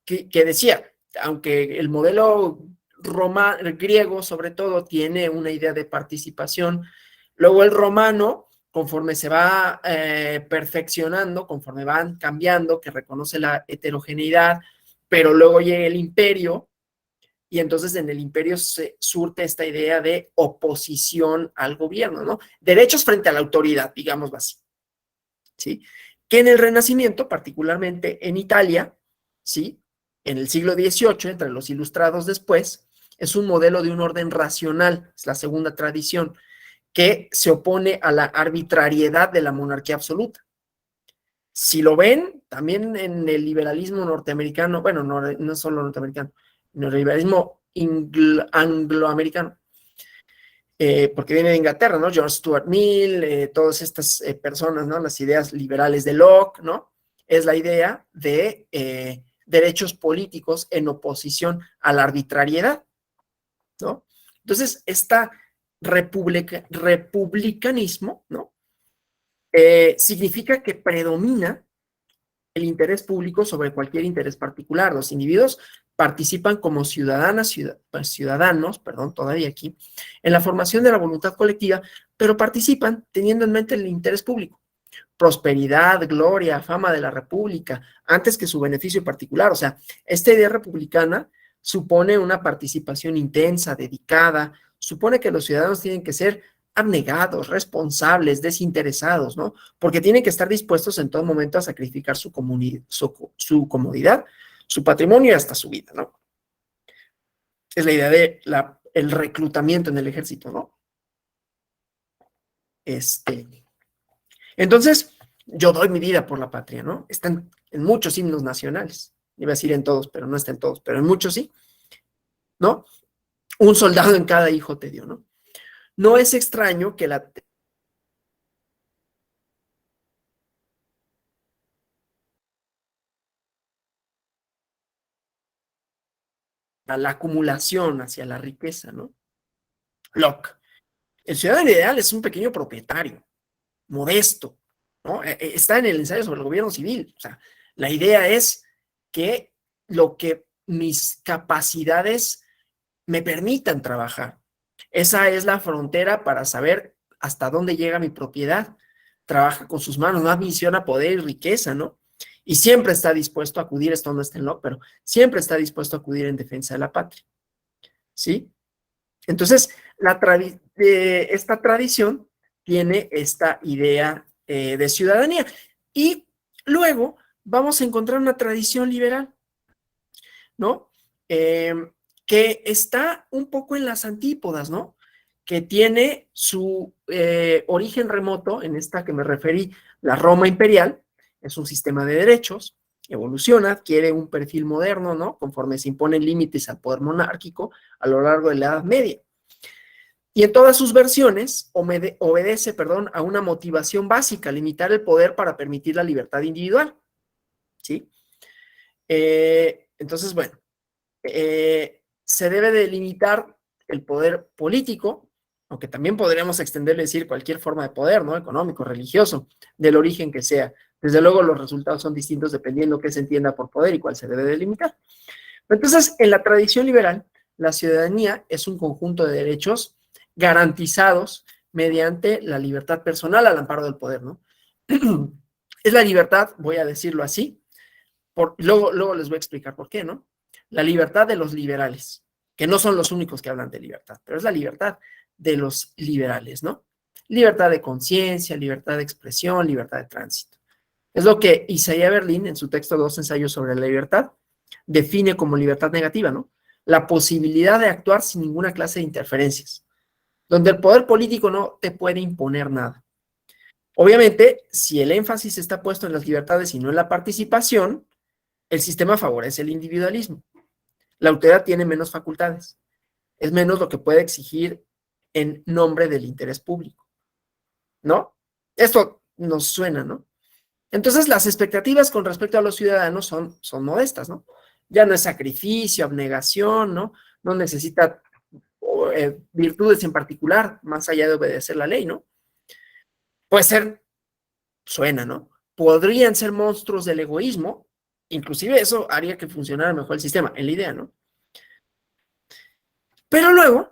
Que decía, aunque el modelo griego sobre todo tiene una idea de participación, luego el romano, conforme se va perfeccionando, conforme van cambiando, que reconoce la heterogeneidad, pero luego llega el imperio, y entonces en el imperio se surte esta idea de oposición al gobierno, ¿no? Derechos frente a la autoridad, digámoslo así, ¿sí? Que en el Renacimiento, particularmente en Italia, ¿sí? En el siglo XVIII, entre los ilustrados después, es un modelo de un orden racional, es la segunda tradición, que se opone a la arbitrariedad de la monarquía absoluta. Si lo ven, también en el liberalismo norteamericano, bueno, no solo norteamericano, en el liberalismo angloamericano, porque viene de Inglaterra, ¿no? George Stuart Mill, todas estas personas, ¿no? Las ideas liberales de Locke, ¿no? Es la idea de derechos políticos en oposición a la arbitrariedad, ¿no? Entonces, republicanismo, ¿no? Significa que predomina el interés público sobre cualquier interés particular. Los individuos participan como ciudadanos, todavía aquí, en la formación de la voluntad colectiva, pero participan teniendo en mente el interés público. Prosperidad, gloria, fama de la república, antes que su beneficio particular. O sea, esta idea republicana supone una participación intensa, dedicada, supone que los ciudadanos tienen que ser abnegados, responsables, desinteresados, ¿no? Porque tienen que estar dispuestos en todo momento a sacrificar su comodidad, su patrimonio y hasta su vida, ¿no? Es la idea de el reclutamiento en el ejército, ¿no? Entonces, yo doy mi vida por la patria, ¿no? Están en muchos himnos nacionales. Iba a decir en todos, pero no está en todos, pero en muchos sí, ¿no? Un soldado en cada hijo te dio, ¿no? No es extraño que la acumulación hacia la riqueza, ¿no? Locke. El ciudadano ideal es un pequeño propietario, modesto, ¿no? Está en el ensayo sobre el gobierno civil. O sea, la idea es que lo que mis capacidades me permitan trabajar. Esa es la frontera para saber hasta dónde llega mi propiedad. Trabaja con sus manos, no ambiciona poder y riqueza, ¿no? Y siempre está dispuesto a acudir, esto no está en Locke, pero siempre está dispuesto a acudir en defensa de la patria, ¿sí? Entonces, esta tradición tiene esta idea de ciudadanía. Y luego vamos a encontrar una tradición liberal, ¿no? Que está un poco en las antípodas, ¿no? Que tiene su origen remoto, en esta que me referí, la Roma imperial, es un sistema de derechos, evoluciona, adquiere un perfil moderno, ¿no? Conforme se imponen límites al poder monárquico a lo largo de la Edad Media. Y en todas sus versiones obedece, a una motivación básica, limitar el poder para permitir la libertad individual, ¿sí? Entonces, bueno, se debe de limitar el poder político, aunque también podríamos extenderle decir cualquier forma de poder, ¿no? Económico, religioso, del origen que sea. Desde luego los resultados son distintos dependiendo qué se entienda por poder y cuál se debe de limitar. Entonces, en la tradición liberal, la ciudadanía es un conjunto de derechos garantizados mediante la libertad personal al amparo del poder, ¿no? Es la libertad, voy a decirlo así, luego les voy a explicar por qué, ¿no? La libertad de los liberales, que no son los únicos que hablan de libertad, pero es la libertad de los liberales, ¿no? Libertad de conciencia, libertad de expresión, libertad de tránsito. Es lo que Isaiah Berlin, en su texto Dos ensayos sobre la libertad, define como libertad negativa, ¿no? La posibilidad de actuar sin ninguna clase de interferencias, donde el poder político no te puede imponer nada. Obviamente, si el énfasis está puesto en las libertades y no en la participación, el sistema favorece el individualismo. La autoridad tiene menos facultades. Es menos lo que puede exigir en nombre del interés público, ¿no? Esto nos suena, ¿no? Entonces, las expectativas con respecto a los ciudadanos son modestas, ¿no? Ya no es sacrificio, abnegación, ¿no? No necesita virtudes en particular, más allá de obedecer la ley, ¿no? Puede ser, suena, ¿no? Podrían ser monstruos del egoísmo, inclusive eso haría que funcionara mejor el sistema, en la idea, ¿no? Pero luego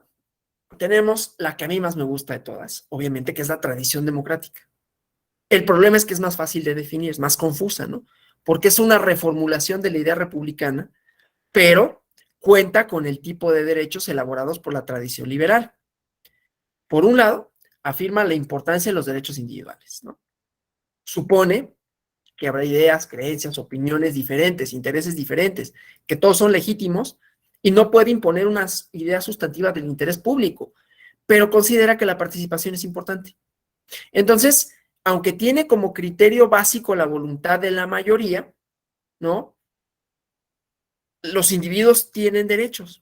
tenemos la que a mí más me gusta de todas, obviamente, que es la tradición democrática. El problema es que es más fácil de definir, es más confusa, ¿no? Porque es una reformulación de la idea republicana, pero cuenta con el tipo de derechos elaborados por la tradición liberal. Por un lado, afirma la importancia de los derechos individuales, ¿no? Supone que habrá ideas, creencias, opiniones diferentes, intereses diferentes, que todos son legítimos y no puede imponer unas ideas sustantivas del interés público, pero considera que la participación es importante. Entonces, aunque tiene como criterio básico la voluntad de la mayoría, ¿no? Los individuos tienen derechos,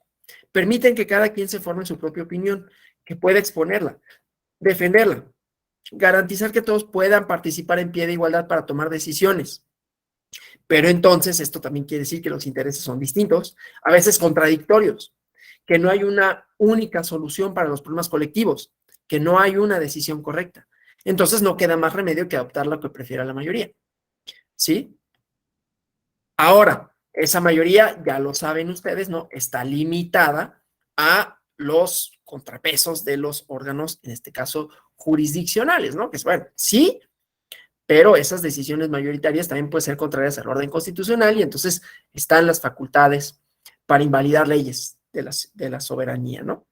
permiten que cada quien se forme su propia opinión, que pueda exponerla, defenderla, garantizar que todos puedan participar en pie de igualdad para tomar decisiones. Pero entonces esto también quiere decir que los intereses son distintos, a veces contradictorios, que no hay una única solución para los problemas colectivos, que no hay una decisión correcta. Entonces no queda más remedio que adoptar lo que prefiera la mayoría. ¿Sí? Ahora, esa mayoría, ya lo saben ustedes, ¿no? Está limitada a los contrapesos de los órganos, en este caso, jurisdiccionales, ¿no? Que es, bueno, sí, pero esas decisiones mayoritarias también pueden ser contrarias al orden constitucional y entonces están las facultades para invalidar leyes de la soberanía, ¿no?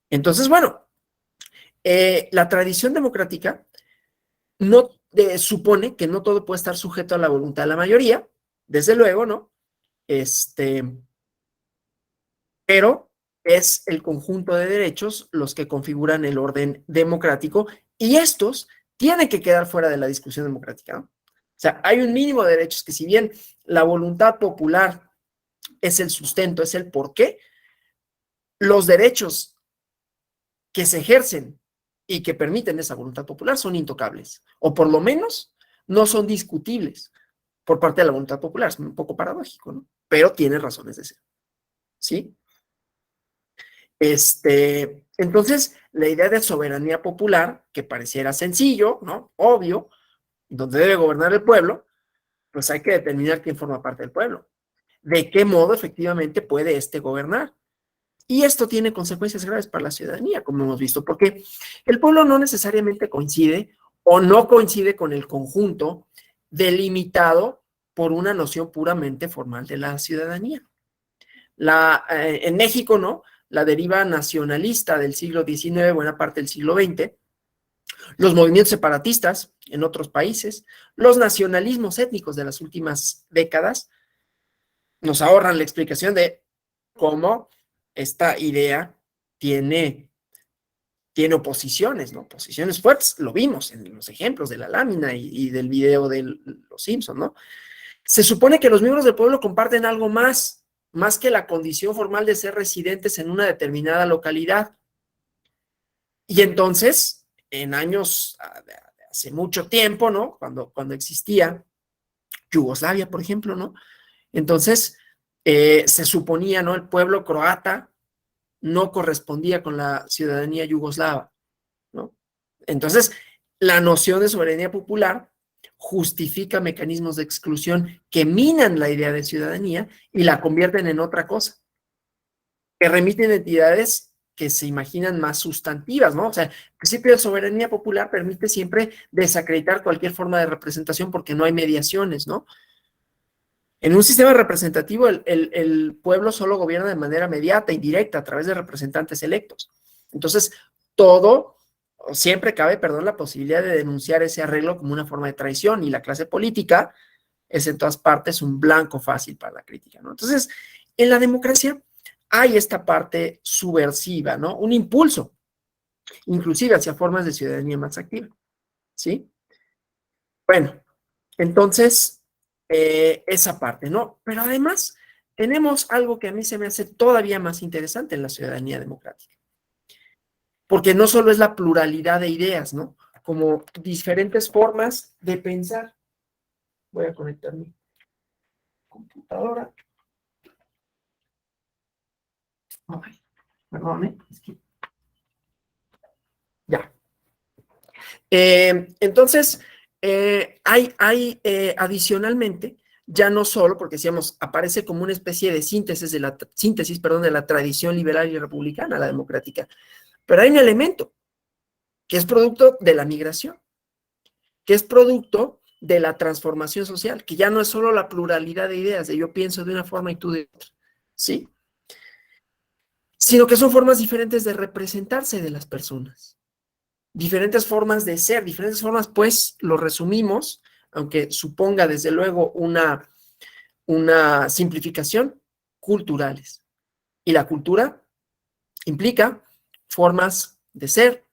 Entonces, bueno, la tradición democrática no supone que no todo puede estar sujeto a la voluntad de la mayoría, desde luego, ¿no? Pero es el conjunto de derechos los que configuran el orden democrático y estos tienen que quedar fuera de la discusión democrática, ¿no? O sea, hay un mínimo de derechos que si bien la voluntad popular es el sustento, es el porqué, los derechos que se ejercen y que permiten esa voluntad popular son intocables, o por lo menos no son discutibles por parte de la voluntad popular. Es un poco paradójico, ¿no? Pero tiene razones de ser, ¿sí? Entonces, la idea de soberanía popular, que pareciera sencillo, ¿no? Obvio, donde debe gobernar el pueblo, pues hay que determinar quién forma parte del pueblo. De qué modo efectivamente puede gobernar. Y esto tiene consecuencias graves para la ciudadanía, como hemos visto, porque el pueblo no necesariamente coincide o no coincide con el conjunto delimitado por una noción puramente formal de la ciudadanía. En México, ¿no? La deriva nacionalista del siglo XIX, buena parte del siglo XX, los movimientos separatistas en otros países, los nacionalismos étnicos de las últimas décadas, nos ahorran la explicación de cómo esta idea tiene oposiciones, ¿no? Oposiciones fuertes, lo vimos en los ejemplos de la lámina y del video de los Simpson, ¿no? Se supone que los miembros del pueblo comparten algo más que la condición formal de ser residentes en una determinada localidad. Y entonces, en años, hace mucho tiempo, ¿no? Cuando existía Yugoslavia, por ejemplo, ¿no? Entonces, se suponía, ¿no? El pueblo croata no correspondía con la ciudadanía yugoslava, ¿no? Entonces, la noción de soberanía popular justifica mecanismos de exclusión que minan la idea de ciudadanía y la convierten en otra cosa, que remiten entidades que se imaginan más sustantivas, ¿no? O sea, el principio de soberanía popular permite siempre desacreditar cualquier forma de representación porque no hay mediaciones, ¿no? En un sistema representativo, el pueblo solo gobierna de manera mediata, indirecta, a través de representantes electos. Entonces, siempre cabe, la posibilidad de denunciar ese arreglo como una forma de traición, y la clase política es en todas partes un blanco fácil para la crítica, ¿no? Entonces, en la democracia hay esta parte subversiva, ¿no? Un impulso, inclusive hacia formas de ciudadanía más activa, ¿sí? Bueno, entonces, esa parte, ¿no? Pero además, tenemos algo que a mí se me hace todavía más interesante en la ciudadanía democrática, porque no solo es la pluralidad de ideas, ¿no? Como diferentes formas de pensar. Voy a conectar mi computadora. Ay, perdón, es que... Ya. Entonces, hay adicionalmente, ya no solo, porque decíamos, aparece como una especie de síntesis de la tradición liberal y republicana, la democrática, pero hay un elemento que es producto de la migración, que es producto de la transformación social, que ya no es solo la pluralidad de ideas, de yo pienso de una forma y tú de otra, ¿sí? Sino que son formas diferentes de representarse de las personas, diferentes formas de ser, diferentes formas, pues lo resumimos, aunque suponga desde luego una simplificación, culturales. Y la cultura implica formas de ser,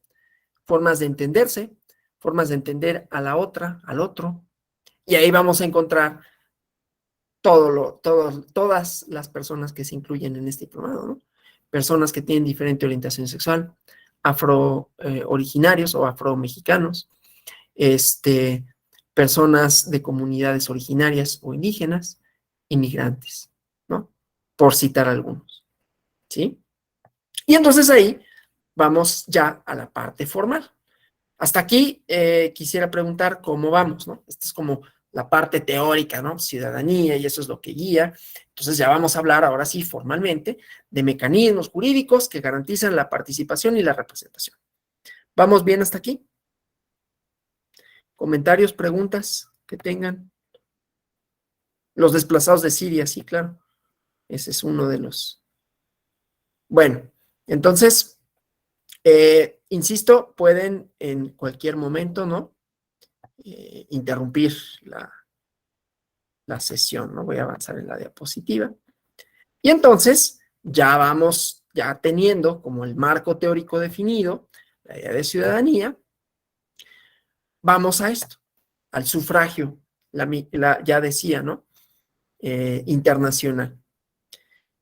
formas de entenderse, formas de entender a la otra, al otro, y ahí vamos a encontrar todas las personas que se incluyen en este diplomado, ¿no? personas que tienen diferente orientación sexual, afro originarios o afromexicanos, personas de comunidades originarias o indígenas, inmigrantes, ¿no? Por citar algunos, ¿sí? Y entonces ahí vamos ya a la parte formal. Hasta aquí quisiera preguntar cómo vamos, ¿no? Esta es como la parte teórica, ¿no? Ciudadanía, y eso es lo que guía. Entonces ya vamos a hablar ahora sí formalmente de mecanismos jurídicos que garantizan la participación y la representación. ¿Vamos bien hasta aquí? ¿Comentarios, preguntas que tengan? Los desplazados de Siria, sí, claro. Ese es uno de los... Bueno, entonces, insisto, pueden en cualquier momento, ¿no? Interrumpir la sesión, ¿no? Voy a avanzar en la diapositiva. Y entonces, ya vamos, ya teniendo como el marco teórico definido, la idea de ciudadanía, vamos a esto, al sufragio, ya decía, ¿no? Internacional.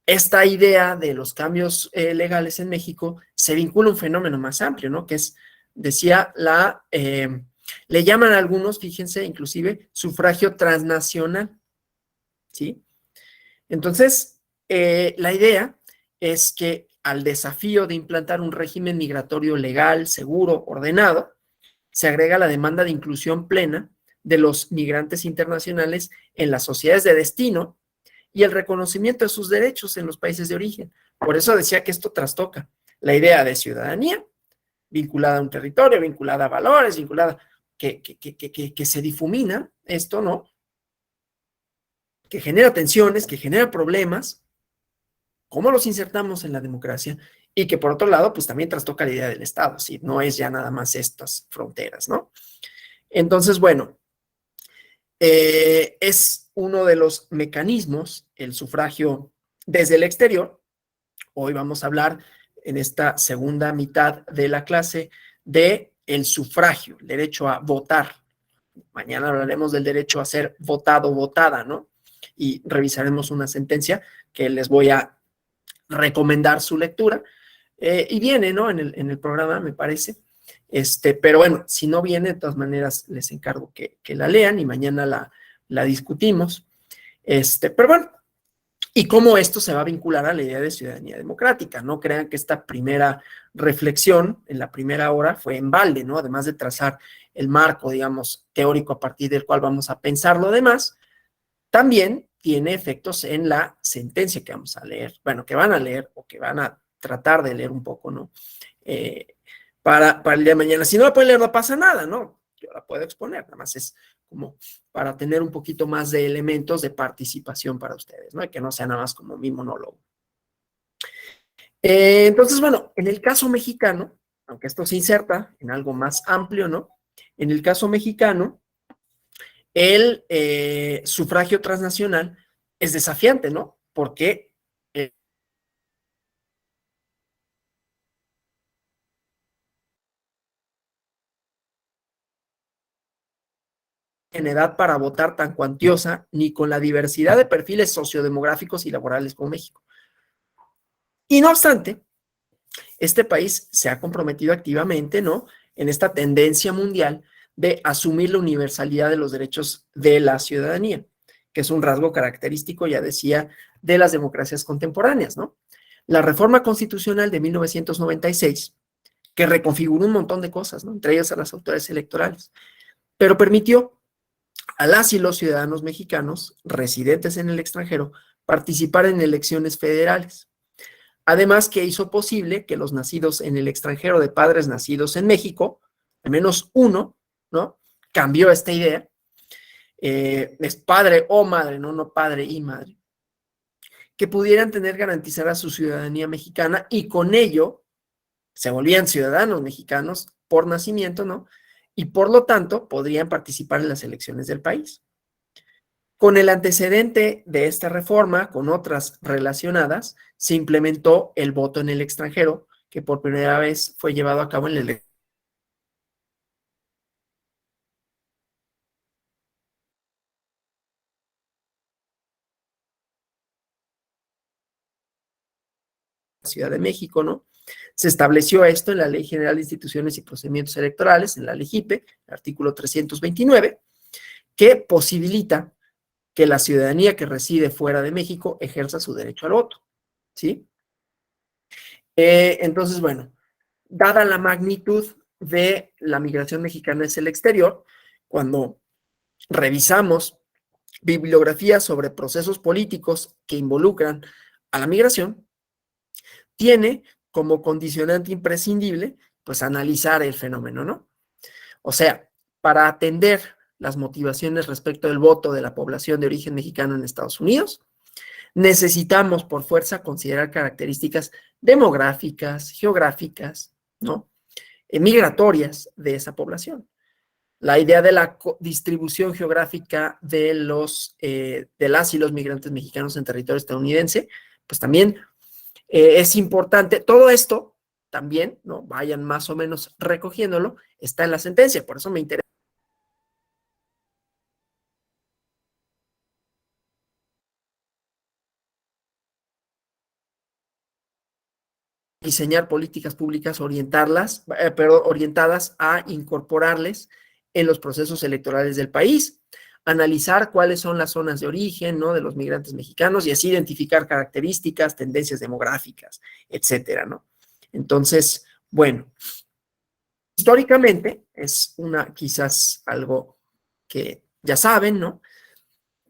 Esta idea de los cambios legales en México se vincula a un fenómeno más amplio, ¿no? Que es, decía, le llaman a algunos, fíjense, inclusive, sufragio transnacional, ¿sí? Entonces, la idea es que al desafío de implantar un régimen migratorio legal, seguro, ordenado, se agrega la demanda de inclusión plena de los migrantes internacionales en las sociedades de destino y el reconocimiento de sus derechos en los países de origen. Por eso decía que esto trastoca la idea de ciudadanía vinculada a un territorio, vinculada a valores, vinculada, que se difumina esto, ¿no? Que genera tensiones, que genera problemas, cómo los insertamos en la democracia y que por otro lado, pues también trastoca la idea del Estado, ¿sí? No es ya nada más estas fronteras, ¿no? Entonces, bueno, es uno de los mecanismos, el sufragio desde el exterior. Hoy vamos a hablar en esta segunda mitad de la clase de el sufragio, el derecho a votar. Mañana hablaremos del derecho a ser votado o votada, ¿no? Y revisaremos una sentencia que les voy a recomendar su lectura. Y viene, ¿no? En el programa, me parece. Pero bueno, si no viene, de todas maneras, les encargo que la lean y mañana la discutimos. Pero bueno, y cómo esto se va a vincular a la idea de ciudadanía democrática. No crean que esta primera reflexión en la primera hora fue en balde, ¿no? Además de trazar el marco, digamos, teórico a partir del cual vamos a pensar lo demás, también tiene efectos en la sentencia que vamos a leer, bueno, que van a leer o que van a tratar de leer un poco, ¿no? Para el día de mañana. Si no la pueden leer, no pasa nada, ¿no? Yo la puedo exponer, nada más es como para tener un poquito más de elementos de participación para ustedes, ¿no? Y que no sea nada más como mi monólogo. Entonces, bueno, en el caso mexicano, aunque esto se inserta en algo más amplio, ¿no? En el caso mexicano, el sufragio transnacional es desafiante, ¿no? Porque en edad para votar tan cuantiosa, ni con la diversidad de perfiles sociodemográficos y laborales como México. Y no obstante, este país se ha comprometido activamente, ¿no? En esta tendencia mundial de asumir la universalidad de los derechos de la ciudadanía, que es un rasgo característico, ya decía, de las democracias contemporáneas, ¿no? La reforma constitucional de 1996, que reconfiguró un montón de cosas, ¿no? Entre ellas a las autoridades electorales, pero permitió a las y los ciudadanos mexicanos residentes en el extranjero participar en elecciones federales. Además, que hizo posible que los nacidos en el extranjero de padres nacidos en México, al menos uno, ¿no? Cambió esta idea. Es padre o madre, ¿no? No padre y madre. Que pudieran tener garantizada su ciudadanía mexicana y con ello se volvían ciudadanos mexicanos por nacimiento, ¿no? Y por lo tanto podrían participar en las elecciones del país. Con el antecedente de esta reforma, con otras relacionadas, se implementó el voto en el extranjero, que por primera vez fue llevado a cabo en la Ciudad de México, ¿no? Se estableció esto en la Ley General de Instituciones y Procedimientos Electorales, en la LEGIPE, el artículo 329, que posibilita que la ciudadanía que reside fuera de México ejerza su derecho al voto, ¿sí? Entonces, bueno, dada la magnitud de la migración mexicana hacia el exterior, cuando revisamos bibliografía sobre procesos políticos que involucran a la migración, tiene como condicionante imprescindible, pues, analizar el fenómeno, ¿no? O sea, para atender las motivaciones respecto del voto de la población de origen mexicano en Estados Unidos, necesitamos por fuerza considerar características demográficas, geográficas, ¿no? Migratorias de esa población. La idea de la distribución geográfica de las y los migrantes mexicanos en territorio estadounidense, pues también es importante. Todo esto también, ¿no? Vayan más o menos recogiéndolo, está en la sentencia, por eso me interesa diseñar políticas públicas, orientadas a incorporarles en los procesos electorales del país, analizar cuáles son las zonas de origen, ¿no? De los migrantes mexicanos y así identificar características, tendencias demográficas, etcétera, ¿no? Entonces, bueno, históricamente es quizás algo que ya saben, ¿no?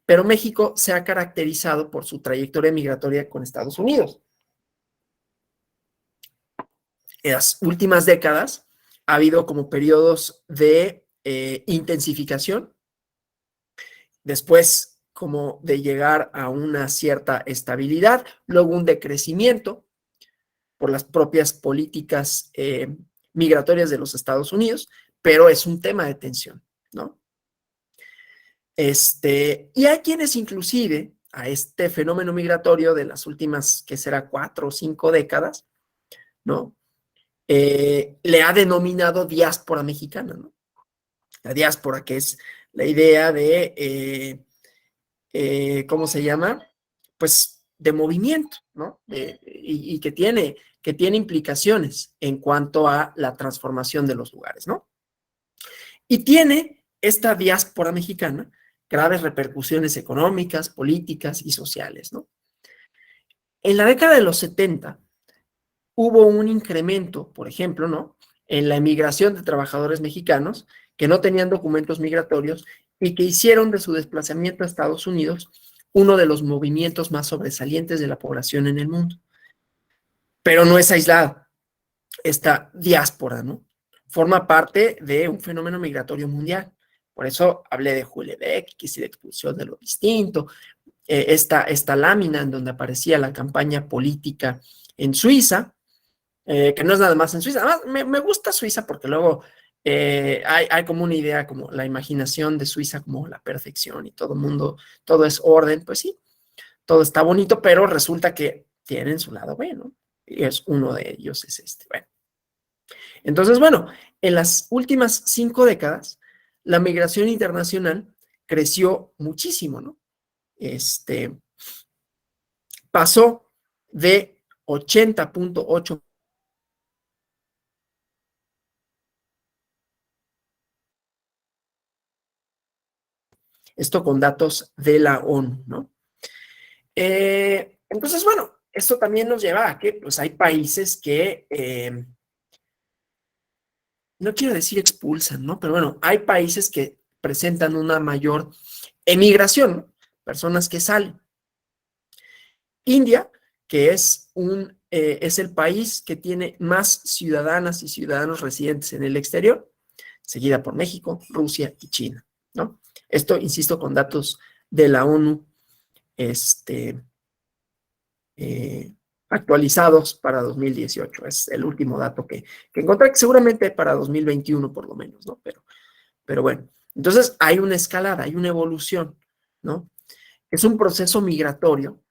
Pero México se ha caracterizado por su trayectoria migratoria con Estados Unidos. En las últimas décadas ha habido como periodos de intensificación, después como de llegar a una cierta estabilidad, luego un decrecimiento por las propias políticas migratorias de los Estados Unidos, pero es un tema de tensión, ¿no? Y hay quienes inclusive a este fenómeno migratorio de las últimas, que será 4 o 5 décadas, ¿no? Le ha denominado diáspora mexicana, ¿no? La diáspora, que es la idea de, ¿cómo se llama? Pues de movimiento, ¿no? Y que tiene implicaciones en cuanto a la transformación de los lugares, ¿no? Y tiene esta diáspora mexicana graves repercusiones económicas, políticas y sociales, ¿no? En la década de los 70, hubo un incremento, por ejemplo, ¿no? En la emigración de trabajadores mexicanos que no tenían documentos migratorios y que hicieron de su desplazamiento a Estados Unidos uno de los movimientos más sobresalientes de la población en el mundo. Pero no es aislada esta diáspora, ¿no? Forma parte de un fenómeno migratorio mundial. Por eso hablé de Houellebecq, que es la expulsión de lo distinto, esta lámina en donde aparecía la campaña política en Suiza, que no es nada más en Suiza. Además, me gusta Suiza porque luego hay como una idea, como la imaginación de Suiza como la perfección y todo es orden. Pues sí, todo está bonito, pero resulta que tienen su lado bueno, y es uno de ellos es este. Bueno, entonces, bueno, en las últimas 5 décadas, la migración internacional creció muchísimo, ¿no? Pasó de 80.8 esto con datos de la ONU, ¿no? Entonces, bueno, esto también nos lleva a que pues, hay países que, no quiero decir expulsan, ¿no? Pero bueno, hay países que presentan una mayor emigración, ¿no? Personas que salen. India, que es el país que tiene más ciudadanas y ciudadanos residentes en el exterior, seguida por México, Rusia y China, ¿no? Esto, insisto, con datos de la ONU, actualizados para 2018. Es el último dato que encontré, que seguramente para 2021 por lo menos, ¿no? Pero bueno, entonces hay una escalada, hay una evolución, ¿no? Es un proceso migratorio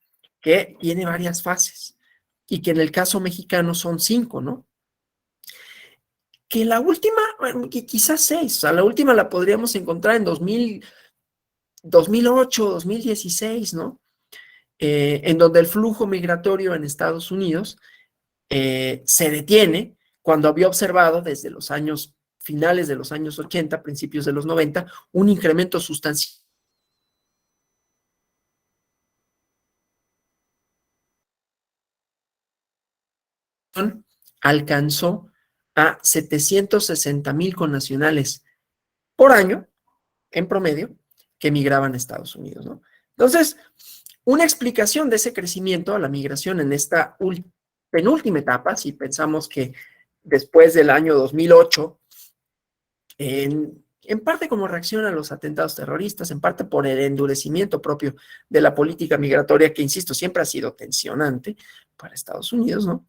que tiene varias fases y que en el caso mexicano son 5, ¿no? Que la última, bueno, quizás 6, o sea, la última la podríamos encontrar en 2008, 2016, ¿no? En donde el flujo migratorio en Estados Unidos se detiene cuando había observado desde los años finales de los años 80, principios de los 90, un incremento sustancial. Alcanzó a 760,000 connacionales por año, en promedio, que emigraban a Estados Unidos, ¿no? Entonces, una explicación de ese crecimiento a la migración en esta penúltima etapa, si pensamos que después del año 2008, en parte como reacción a los atentados terroristas, en parte por el endurecimiento propio de la política migratoria, que, insisto, siempre ha sido tensionante para Estados Unidos, ¿no?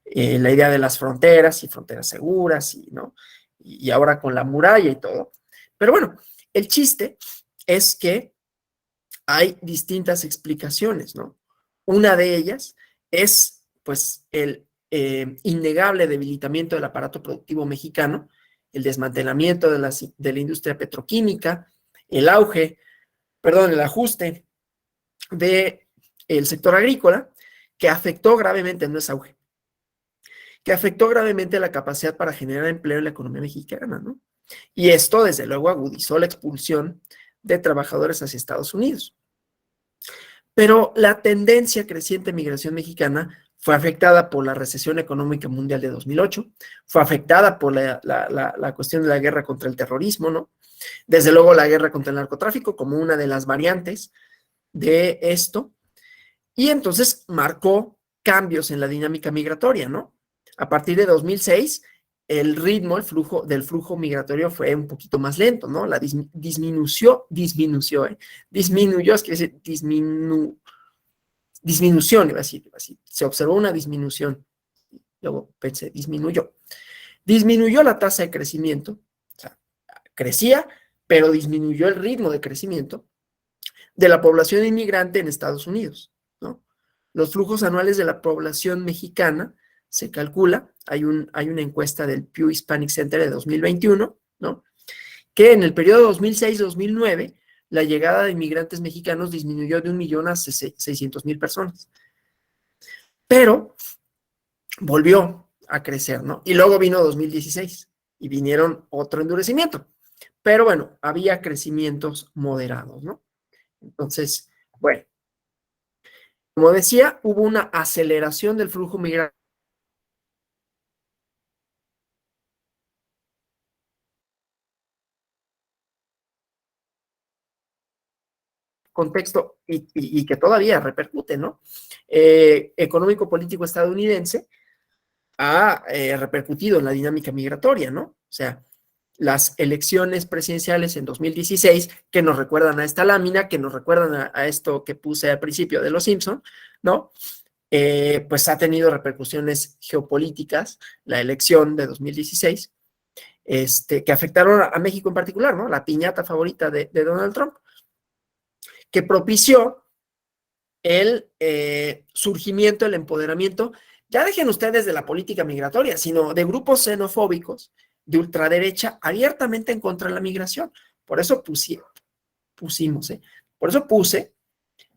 La idea de las fronteras y fronteras seguras, ¿no? Y ahora con la muralla y todo. Pero bueno, el chiste es que hay distintas explicaciones, ¿no? Una de ellas es, pues, el innegable debilitamiento del aparato productivo mexicano, el desmantelamiento de la industria petroquímica, el ajuste del sector agrícola, que afectó gravemente, no es auge, que afectó gravemente la capacidad para generar empleo en la economía mexicana, ¿no? Y esto, desde luego, agudizó la expulsión de trabajadores hacia Estados Unidos. Pero la tendencia creciente de migración mexicana fue afectada por la recesión económica mundial de 2008, fue afectada por la cuestión de la guerra contra el terrorismo, ¿no? Desde luego la guerra contra el narcotráfico como una de las variantes de esto, y entonces marcó cambios en la dinámica migratoria, ¿no? A partir de 2006, el ritmo, el flujo migratorio fue un poquito más lento, ¿no? Disminuyó, es que decir, disminución, iba a decir, se observó una disminución, luego pensé, disminuyó la tasa de crecimiento, o sea, crecía, pero disminuyó el ritmo de crecimiento de la población inmigrante en Estados Unidos, ¿no? Los flujos anuales de la población mexicana se calcula, hay una encuesta del Pew Hispanic Center de 2021, ¿no? Que en el periodo 2006-2009, la llegada de inmigrantes mexicanos disminuyó de 1 millón a 600,000 personas. Pero volvió a crecer, ¿no? Y luego vino 2016 y vinieron otro endurecimiento. Pero bueno, había crecimientos moderados, ¿no? Entonces, bueno, como decía, hubo una aceleración del flujo migratorio. Contexto y que todavía repercute, ¿no? Económico-político estadounidense ha repercutido en la dinámica migratoria, ¿no? O sea, las elecciones presidenciales en 2016, que nos recuerdan a esta lámina, que nos recuerdan a esto que puse al principio de Los Simpson, ¿no? Pues ha tenido repercusiones geopolíticas, la elección de 2016, que afectaron a México en particular, ¿no? La piñata favorita de Donald Trump, que propició el surgimiento, el empoderamiento, ya dejen ustedes de la política migratoria, sino de grupos xenofóbicos de ultraderecha abiertamente en contra de la migración. Por eso por eso puse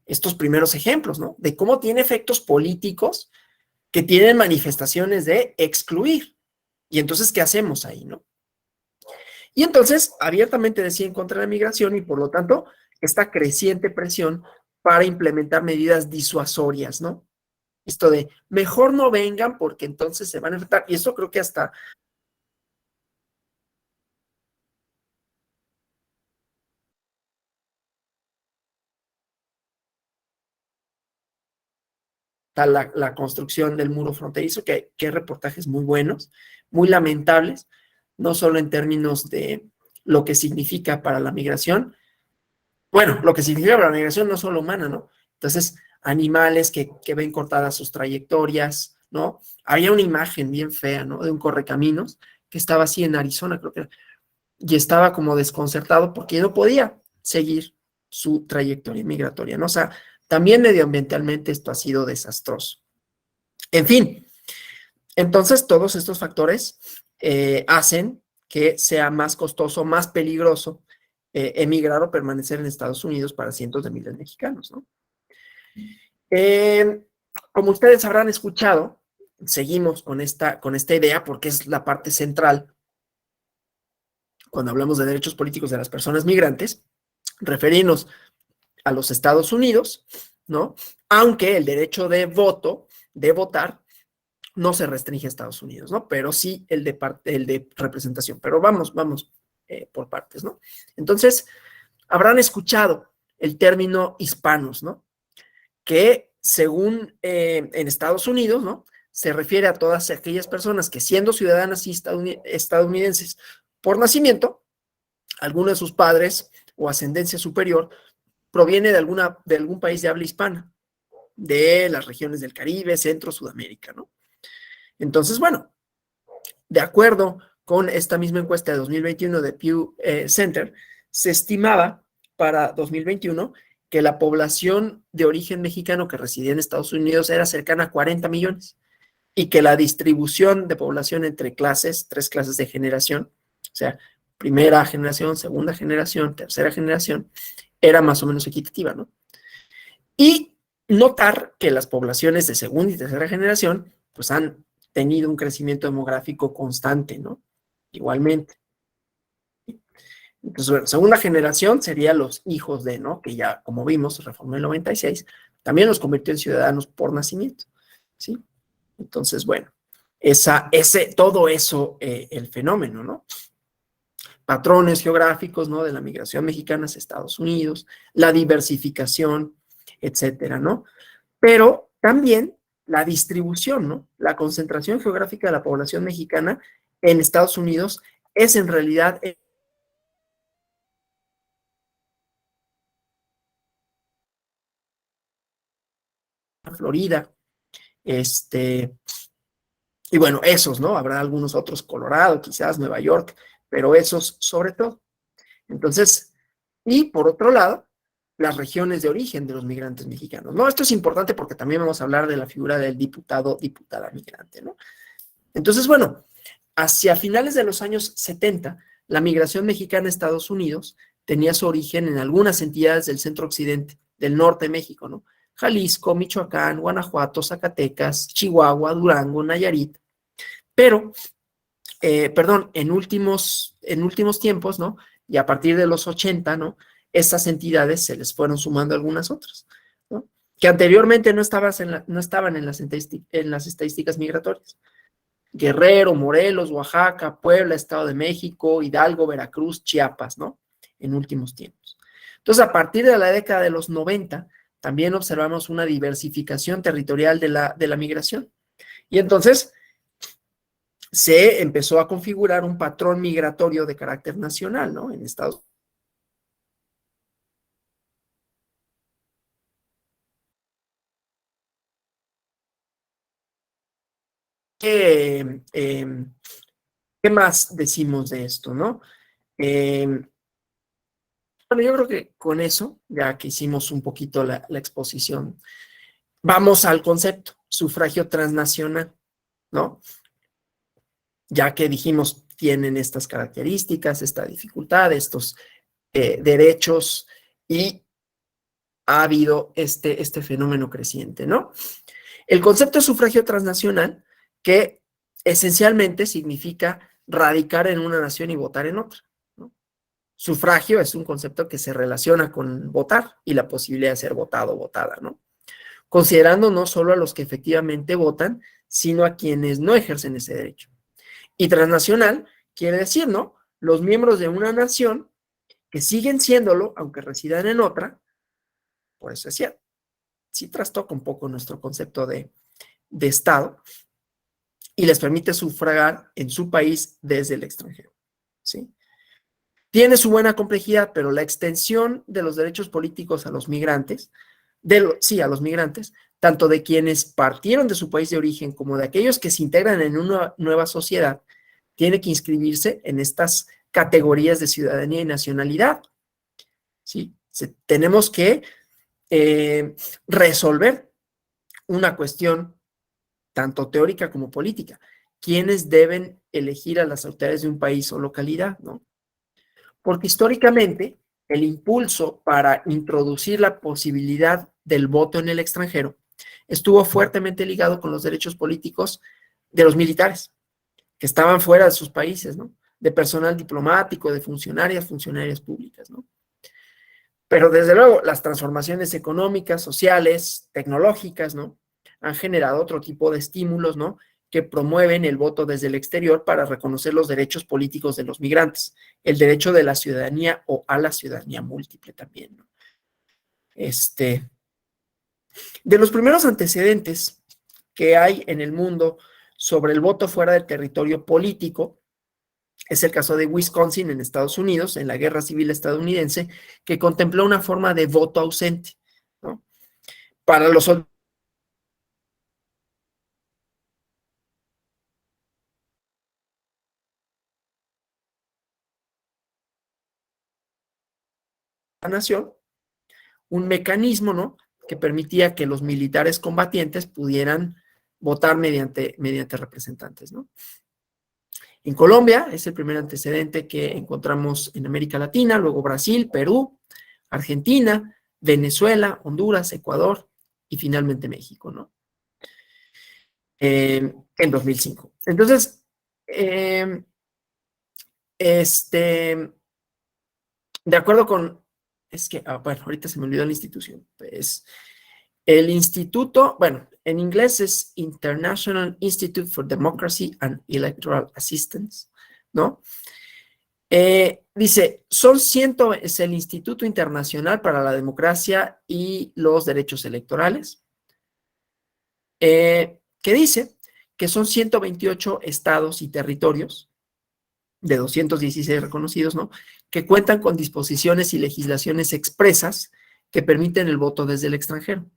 estos primeros ejemplos, ¿no? De cómo tiene efectos políticos que tienen manifestaciones de excluir. Y entonces, ¿qué hacemos ahí, no? Y entonces, abiertamente decía en contra de la migración y por lo tanto, esta creciente presión para implementar medidas disuasorias, ¿no? Esto de mejor no vengan porque entonces se van a enfrentar. Y eso creo que hasta la construcción del muro fronterizo, que hay reportajes muy buenos, muy lamentables, no solo en términos de lo que significa para la migración, bueno, lo que significa para la migración no solo humana, ¿no? Entonces, animales que ven cortadas sus trayectorias, ¿no? Había una imagen bien fea, ¿no? De un correcaminos que estaba así en Arizona, creo que era, y estaba como desconcertado porque no podía seguir su trayectoria migratoria, ¿no? O sea, también medioambientalmente esto ha sido desastroso. En fin, entonces todos estos factores hacen que sea más costoso, más peligroso emigrar o permanecer en Estados Unidos para cientos de miles de mexicanos, ¿no? Como ustedes habrán escuchado, seguimos con esta idea porque es la parte central cuando hablamos de derechos políticos de las personas migrantes, referirnos a los Estados Unidos, ¿no? Aunque el derecho de voto, de votar, no se restringe a Estados Unidos, ¿no? Pero sí el de representación. Pero vamos por partes, ¿no? Entonces, habrán escuchado el término hispanos, ¿no? Que según en Estados Unidos, ¿no? Se refiere a todas aquellas personas que siendo ciudadanas estadounidenses por nacimiento, alguno de sus padres o ascendencia superior proviene de algún país de habla hispana, de las regiones del Caribe, Centro, Sudamérica, ¿no? Entonces, bueno, de acuerdo con esta misma encuesta de 2021 de Pew Center, se estimaba para 2021 que la población de origen mexicano que residía en Estados Unidos era cercana a 40 millones y que la distribución de población entre clases, 3 clases de generación, o sea, primera generación, segunda generación, tercera generación, era más o menos equitativa, ¿no? Y notar que las poblaciones de segunda y tercera generación, pues han tenido un crecimiento demográfico constante, ¿no? Igualmente. Entonces, bueno, segunda generación serían los hijos de, ¿no? Que ya, como vimos, reformó el 96, también los convirtió en ciudadanos por nacimiento, ¿sí? Entonces, bueno, todo eso, el fenómeno, ¿no? Patrones geográficos, ¿no? De la migración mexicana hacia Estados Unidos, la diversificación, etcétera, ¿no? Pero también la distribución, ¿no? La concentración geográfica de la población mexicana en Estados Unidos es en realidad Florida, y bueno, esos, ¿no? Habrá algunos otros, Colorado, quizás Nueva York, pero esos sobre todo. Entonces, y por otro lado, las regiones de origen de los migrantes mexicanos, ¿no? Esto es importante porque también vamos a hablar de la figura del diputado, diputada migrante, ¿no? Entonces, bueno, hacia finales de los años 70, la migración mexicana a Estados Unidos tenía su origen en algunas entidades del centro occidente, del norte de México, ¿no? Jalisco, Michoacán, Guanajuato, Zacatecas, Chihuahua, Durango, Nayarit, pero, en últimos tiempos, ¿no? Y a partir de los 80, ¿no? Estas entidades se les fueron sumando algunas otras, ¿no? Que anteriormente no estaban en las estadísticas migratorias. Guerrero, Morelos, Oaxaca, Puebla, Estado de México, Hidalgo, Veracruz, Chiapas, ¿no? En últimos tiempos. Entonces, a partir de la década de los 90, también observamos una diversificación territorial de la migración. Y entonces se empezó a configurar un patrón migratorio de carácter nacional, ¿no? En Estados Unidos. ¿Qué más decimos de esto, no? Bueno, yo creo que con eso, ya que hicimos un poquito la exposición, vamos al concepto, sufragio transnacional, ¿no? Ya que dijimos, tienen estas características, esta dificultad, estos derechos, y ha habido este fenómeno creciente, ¿no? El concepto de sufragio transnacional, que esencialmente significa radicar en una nación y votar en otra, ¿no? Sufragio es un concepto que se relaciona con votar y la posibilidad de ser votado o votada, ¿no? Considerando no solo a los que efectivamente votan, sino a quienes no ejercen ese derecho. Y transnacional quiere decir, ¿no? Los miembros de una nación que siguen siéndolo, aunque residan en otra, por eso decía, sí trastoca un poco nuestro concepto de Estado y les permite sufragar en su país desde el extranjero, ¿sí? Tiene su buena complejidad, pero la extensión de los derechos políticos a los migrantes, a los migrantes, tanto de quienes partieron de su país de origen como de aquellos que se integran en una nueva sociedad, tiene que inscribirse en estas categorías de ciudadanía y nacionalidad, ¿sí? Tenemos que resolver una cuestión tanto teórica como política. ¿Quiénes deben elegir a las autoridades de un país o localidad, no? Porque históricamente el impulso para introducir la posibilidad del voto en el extranjero estuvo fuertemente ligado con los derechos políticos de los militares, que estaban fuera de sus países, ¿no? De personal diplomático, de funcionarias públicas, ¿no? Pero desde luego, las transformaciones económicas, sociales, tecnológicas, ¿no? Han generado otro tipo de estímulos, ¿no? Que promueven el voto desde el exterior para reconocer los derechos políticos de los migrantes, el derecho de la ciudadanía o a la ciudadanía múltiple también, ¿no? De los primeros antecedentes que hay en el mundo sobre el voto fuera del territorio político, es el caso de Wisconsin en Estados Unidos, en la Guerra Civil estadounidense, que contempló una forma de voto ausente, ¿no? Para los soldados de la nación, un mecanismo, ¿no? Que permitía que los militares combatientes pudieran votar mediante representantes, ¿no? En Colombia es el primer antecedente que encontramos en América Latina, luego Brasil, Perú, Argentina, Venezuela, Honduras, Ecuador y finalmente México, ¿no? En 2005. Entonces, de acuerdo con, bueno, ahorita se me olvidó la institución, pues el instituto, bueno, en inglés es International Institute for Democracy and Electoral Assistance, ¿no? Dice, es el Instituto Internacional para la Democracia y los Derechos Electorales, que dice que son 128 estados y territorios de 216 reconocidos, ¿no? Que cuentan con disposiciones y legislaciones expresas que permiten el voto desde el extranjero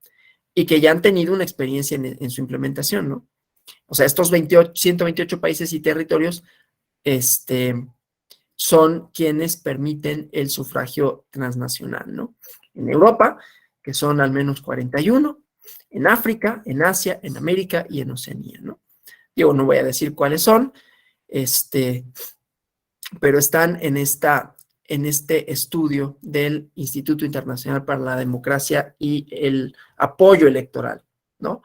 y que ya han tenido una experiencia en su implementación, ¿no? O sea, estos 128 países y territorios, son quienes permiten el sufragio transnacional, ¿no? En Europa, que son al menos 41, en África, en Asia, en América y en Oceanía, ¿no? Digo, no voy a decir cuáles son, pero están en este estudio del Instituto Internacional para la Democracia y el Apoyo Electoral, ¿no?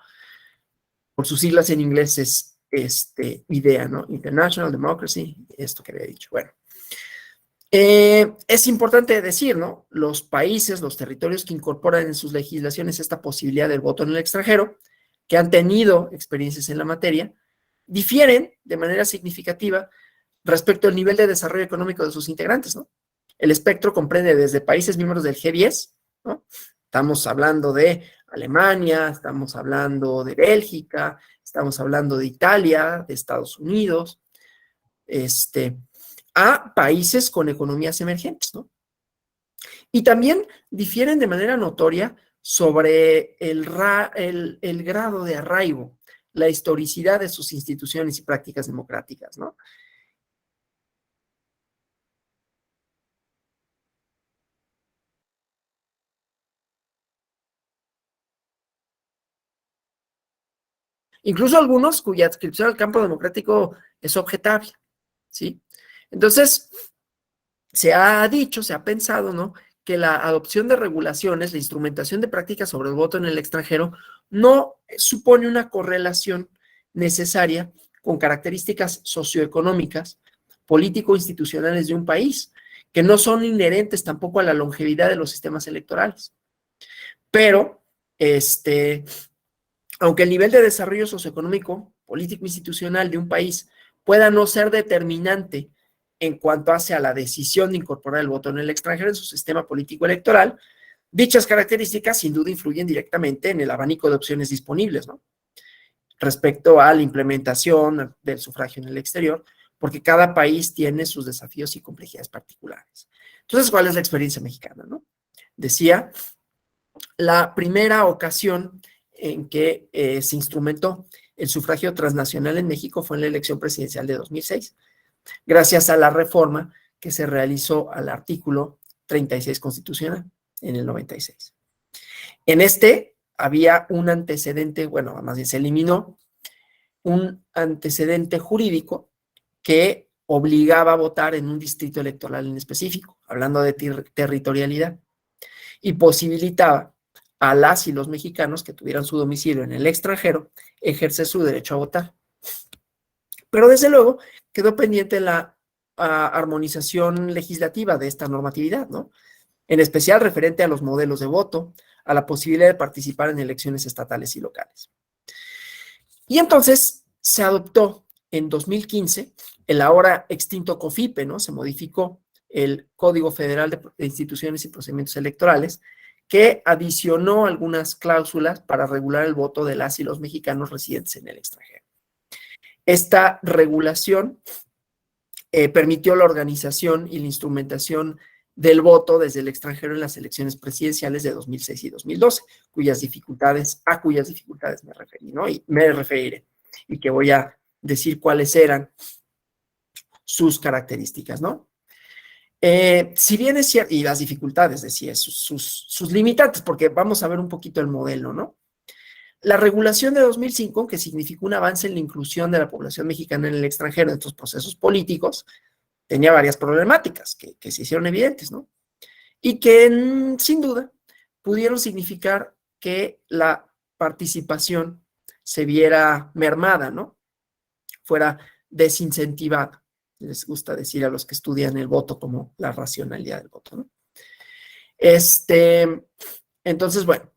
Por sus siglas en inglés es IDEA, ¿no? International Democracy, esto que había dicho. Bueno, es importante decir, ¿no? Los países, los territorios que incorporan en sus legislaciones esta posibilidad del voto en el extranjero, que han tenido experiencias en la materia, difieren de manera significativa respecto al nivel de desarrollo económico de sus integrantes, ¿no? El espectro comprende desde países miembros del G10, ¿no? Estamos hablando de Alemania, estamos hablando de Bélgica, estamos hablando de Italia, de Estados Unidos, a países con economías emergentes, ¿no? Y también difieren de manera notoria sobre el grado de arraigo, la historicidad de sus instituciones y prácticas democráticas, ¿no? Incluso algunos cuya adscripción al campo democrático es objetable, ¿sí? Entonces, se ha dicho, se ha pensado, ¿no?, que la adopción de regulaciones, la instrumentación de prácticas sobre el voto en el extranjero, no supone una correlación necesaria con características socioeconómicas, político-institucionales de un país, que no son inherentes tampoco a la longevidad de los sistemas electorales. Pero, aunque el nivel de desarrollo socioeconómico, político-institucional de un país pueda no ser determinante en cuanto hace la decisión de incorporar el voto en el extranjero en su sistema político electoral, dichas características sin duda influyen directamente en el abanico de opciones disponibles, ¿no?, respecto a la implementación del sufragio en el exterior, porque cada país tiene sus desafíos y complejidades particulares. Entonces, ¿cuál es la experiencia mexicana, no? Decía, la primera ocasión en que se instrumentó el sufragio transnacional en México fue en la elección presidencial de 2006, gracias a la reforma que se realizó al artículo 36 constitucional en el 96. En había un antecedente, bueno, más bien se eliminó un antecedente jurídico que obligaba a votar en un distrito electoral en específico, hablando de territorialidad, y posibilitaba a las y los mexicanos que tuvieran su domicilio en el extranjero ejercer su derecho a votar. Pero desde luego quedó pendiente la armonización legislativa de esta normatividad, ¿no? En especial referente a los modelos de voto, a la posibilidad de participar en elecciones estatales y locales. Y entonces se adoptó en 2015 el ahora extinto COFIPE, ¿no? Se modificó el Código Federal de Instituciones y Procedimientos Electorales, que adicionó algunas cláusulas para regular el voto de las y los mexicanos residentes en el extranjero. Esta regulación permitió la organización y la instrumentación del voto desde el extranjero en las elecciones presidenciales de 2006 y 2012, a cuyas dificultades me referí, ¿no? Y me referiré, y que voy a decir cuáles eran sus características, ¿no? Si bien es cierto, y las dificultades, decía, sus limitantes, porque vamos a ver un poquito el modelo, ¿no? La regulación de 2005, que significó un avance en la inclusión de la población mexicana en el extranjero en estos procesos políticos, tenía varias problemáticas que se hicieron evidentes, ¿no? Y que, sin duda, pudieron significar que la participación se viera mermada, ¿no? Fuera desincentivada. Les gusta decir a los que estudian el voto como la racionalidad del voto, ¿no? Entonces, bueno,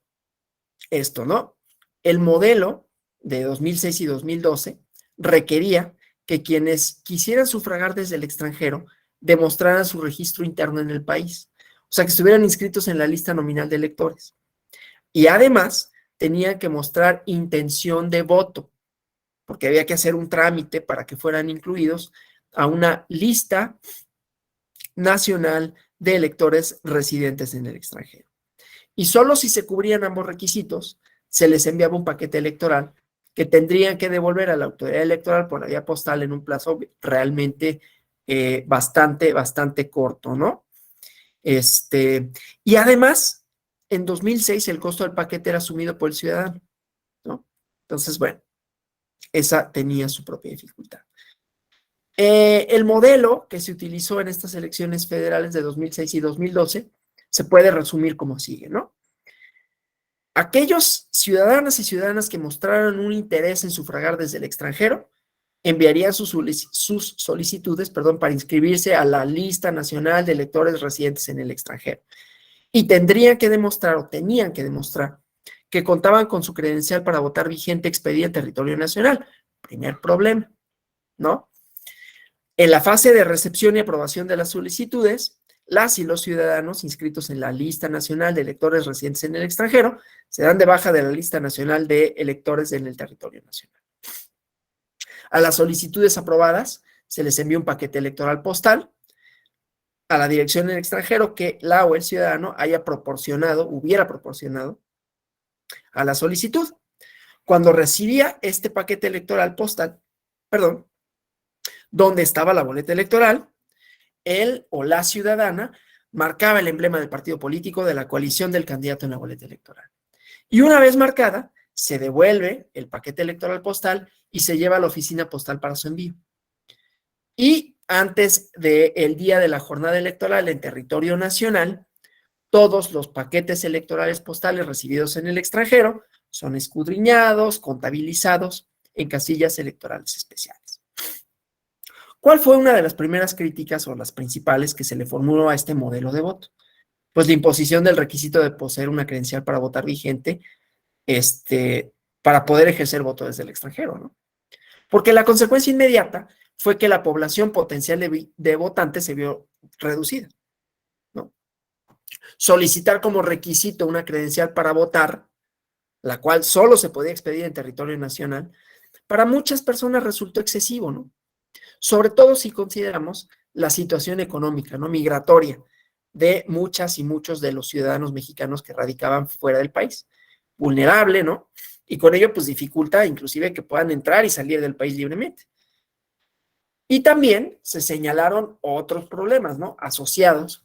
esto, ¿no? El modelo de 2006 y 2012 requería que quienes quisieran sufragar desde el extranjero demostraran su registro interno en el país, o sea, que estuvieran inscritos en la lista nominal de electores. Y además tenían que mostrar intención de voto, porque había que hacer un trámite para que fueran incluidos a una lista nacional de electores residentes en el extranjero. Y solo si se cubrían ambos requisitos, se les enviaba un paquete electoral que tendrían que devolver a la autoridad electoral por la vía postal en un plazo realmente bastante corto, ¿no? Y además, en 2006 el costo del paquete era asumido por el ciudadano, ¿no? Entonces, bueno, esa tenía su propia dificultad. El modelo que se utilizó en estas elecciones federales de 2006 y 2012 se puede resumir como sigue, ¿no? Aquellos ciudadanas y ciudadanas que mostraron un interés en sufragar desde el extranjero enviarían sus solicitudes, para inscribirse a la lista nacional de electores residentes en el extranjero. Y tenían que demostrar que contaban con su credencial para votar vigente expedida en territorio nacional. Primer problema, ¿no? En la fase de recepción y aprobación de las solicitudes, las y los ciudadanos inscritos en la lista nacional de electores residentes en el extranjero se dan de baja de la lista nacional de electores en el territorio nacional. A las solicitudes aprobadas se les envía un paquete electoral postal a la dirección en el extranjero que la o el ciudadano hubiera proporcionado a la solicitud. Cuando recibía este paquete electoral postal, donde estaba la boleta electoral, él o la ciudadana marcaba el emblema del partido político de la coalición del candidato en la boleta electoral. Y una vez marcada, se devuelve el paquete electoral postal y se lleva a la oficina postal para su envío. Y antes del día de la jornada electoral en territorio nacional, todos los paquetes electorales postales recibidos en el extranjero son escudriñados, contabilizados en casillas electorales especiales. ¿Cuál fue una de las primeras críticas o las principales que se le formuló a este modelo de voto? Pues la imposición del requisito de poseer una credencial para votar vigente, para poder ejercer voto desde el extranjero, ¿no? Porque la consecuencia inmediata fue que la población potencial de votantes se vio reducida, ¿no? Solicitar como requisito una credencial para votar, la cual solo se podía expedir en territorio nacional, para muchas personas resultó excesivo, ¿no? Sobre todo si consideramos la situación económica, ¿no? Migratoria de muchas y muchos de los ciudadanos mexicanos que radicaban fuera del país. Vulnerable, ¿no? Y con ello, pues, dificulta inclusive que puedan entrar y salir del país libremente. Y también se señalaron otros problemas, ¿no? Asociados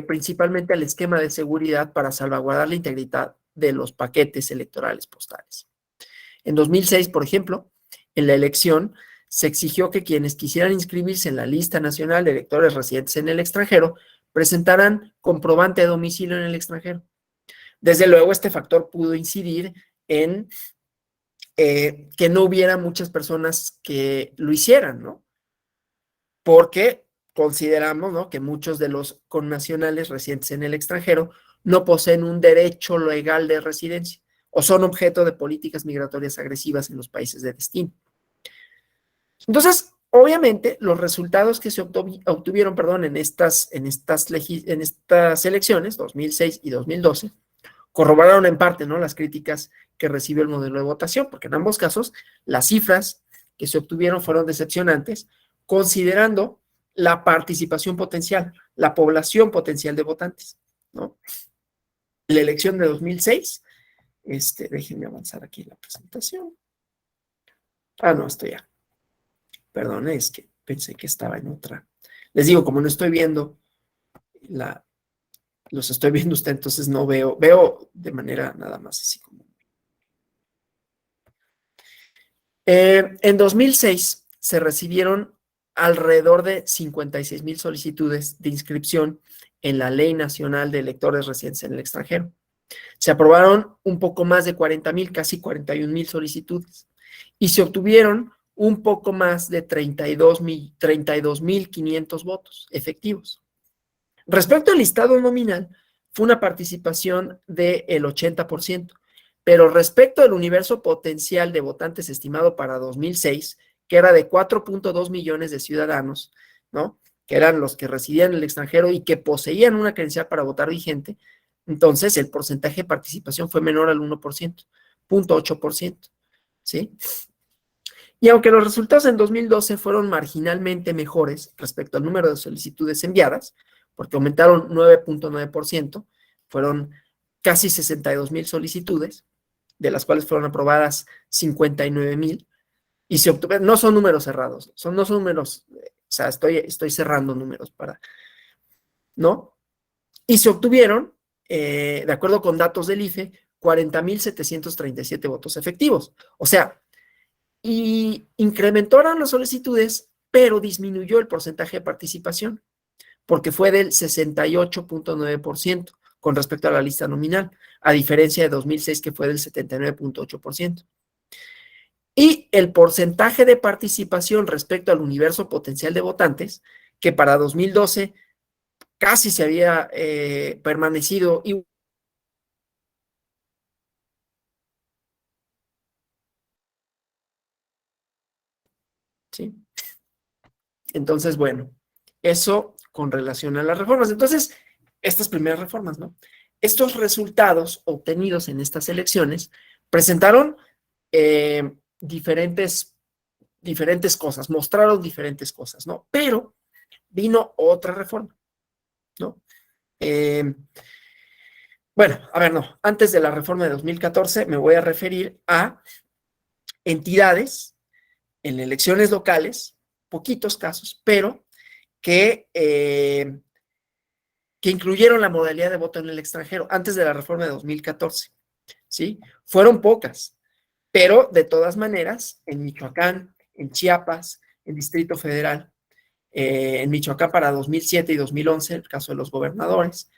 principalmente al esquema de seguridad para salvaguardar la integridad de los paquetes electorales postales. En 2006, por ejemplo, en la elección se exigió que quienes quisieran inscribirse en la lista nacional de electores residentes en el extranjero presentaran comprobante de domicilio en el extranjero. Desde luego, este factor pudo incidir en que no hubiera muchas personas que lo hicieran, ¿no? Porque consideramos, ¿no?, que muchos de los connacionales residentes en el extranjero no poseen un derecho legal de residencia o son objeto de políticas migratorias agresivas en los países de destino. Entonces, obviamente, los resultados que se obtuvieron, perdón, en estas elecciones, 2006 y 2012, corroboraron en parte, ¿no?, las críticas que recibió el modelo de votación, porque en ambos casos las cifras que se obtuvieron fueron decepcionantes, considerando la participación potencial, la población potencial de votantes, ¿no? La elección de 2006, déjenme avanzar aquí la presentación. No, esto ya. Perdón, es que pensé que estaba en otra. Les digo, como no estoy viendo los estoy viendo usted, entonces no veo de manera nada más así como. En 2006 se recibieron alrededor de 56,000 solicitudes de inscripción en la Ley Nacional de Electores Residentes en el Extranjero. Se aprobaron un poco más de 40,000, casi 41,000 solicitudes, y se obtuvieron un poco más de 32,500 votos efectivos. Respecto al listado nominal, fue una participación del 80%, pero respecto al universo potencial de votantes estimado para 2006, que era de 4.2 millones de ciudadanos, ¿no?, que eran los que residían en el extranjero y que poseían una credencial para votar vigente, entonces el porcentaje de participación fue menor al 1%, 0.8%, ¿sí? Y aunque los resultados en 2012 fueron marginalmente mejores respecto al número de solicitudes enviadas, porque aumentaron 9.9%, fueron casi 62,000 solicitudes, de las cuales fueron aprobadas 59,000, y se obtuvieron, no son números cerrados, no son números, o sea, estoy cerrando números ¿no? Y se obtuvieron, de acuerdo con datos del IFE, 40,737 votos efectivos. O sea, y incrementaron las solicitudes, pero disminuyó el porcentaje de participación, porque fue del 68.9% con respecto a la lista nominal, a diferencia de 2006, que fue del 79.8%. Y el porcentaje de participación respecto al universo potencial de votantes, que para 2012 casi se había permanecido igual. ¿Sí? Entonces, bueno, eso con relación a las reformas. Entonces, estas primeras reformas, ¿no? Estos resultados obtenidos en estas elecciones presentaron diferentes cosas, mostraron diferentes cosas, ¿no? Pero vino otra reforma, ¿no? Bueno, a ver, no, antes de la reforma de 2014 me voy a referir a entidades en elecciones locales, poquitos casos, pero que incluyeron la modalidad de voto en el extranjero antes de la reforma de 2014, ¿sí? Fueron pocas, pero de todas maneras, en Michoacán, en Chiapas, en Distrito Federal, en Michoacán para 2007 y 2011, el caso de los gobernadores,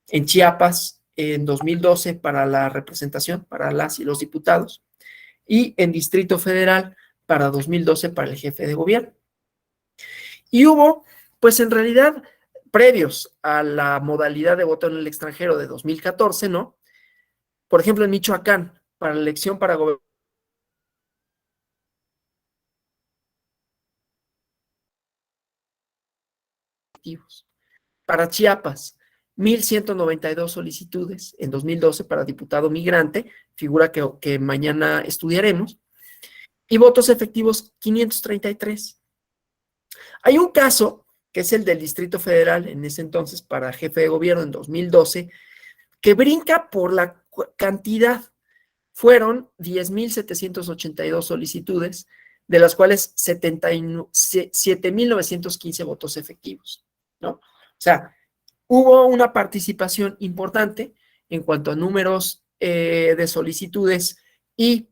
en Chiapas en 2012 para la representación, para las y los diputados, y en Distrito Federal para 2012 para el jefe de gobierno. Y hubo, pues en realidad, previos a la modalidad de voto en el extranjero de 2014, ¿no? Por ejemplo, en Michoacán, para la elección para gobernador, para Chiapas, 1,192 solicitudes en 2012 para diputado migrante, figura que mañana estudiaremos, y votos efectivos 533. Hay un caso, que es el del Distrito Federal, en ese entonces para jefe de gobierno en 2012, que brinca por la cantidad. Fueron 10,782 solicitudes, de las cuales 7,915 votos efectivos, ¿no? O sea, hubo una participación importante en cuanto a números de solicitudes y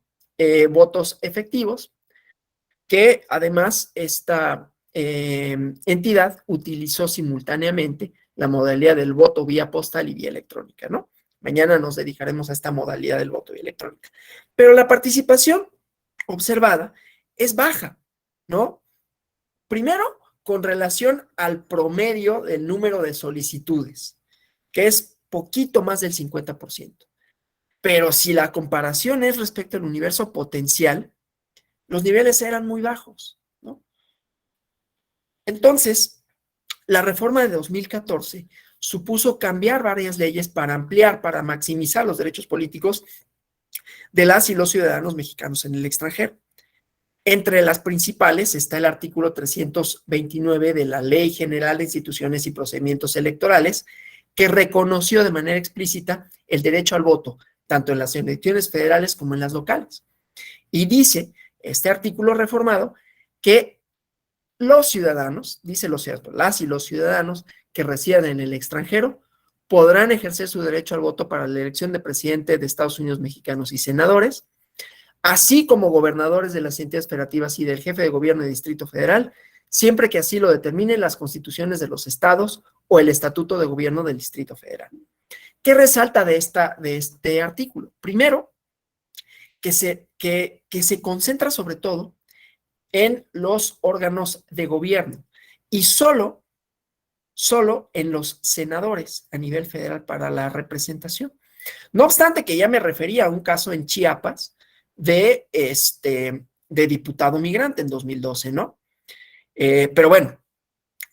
votos efectivos, que además esta entidad utilizó simultáneamente la modalidad del voto vía postal y vía electrónica, ¿no? Mañana nos dedicaremos a esta modalidad del voto electrónico. Pero la participación observada es baja, ¿no? Primero, con relación al promedio del número de solicitudes, que es poquito más del 50%. Pero si la comparación es respecto al universo potencial, los niveles eran muy bajos, ¿no? Entonces, la reforma de 2014 supuso cambiar varias leyes para ampliar, para maximizar los derechos políticos de las y los ciudadanos mexicanos en el extranjero. Entre las principales está el artículo 329 de la Ley General de Instituciones y Procedimientos Electorales, que reconoció de manera explícita el derecho al voto, tanto en las elecciones federales como en las locales. Y dice este artículo reformado que los ciudadanos, dice lo cierto, las y los ciudadanos que residen en el extranjero podrán ejercer su derecho al voto para la elección de presidente de Estados Unidos mexicanos y senadores, así como gobernadores de las entidades federativas y del jefe de gobierno de Distrito Federal, siempre que así lo determinen las constituciones de los estados o el estatuto de gobierno del Distrito Federal. ¿Qué resalta de este artículo? Primero, que se concentra sobre todo en los órganos de gobierno y solo en los senadores a nivel federal para la representación. No obstante que ya me refería a un caso en Chiapas de diputado migrante en 2012, ¿no? Pero bueno,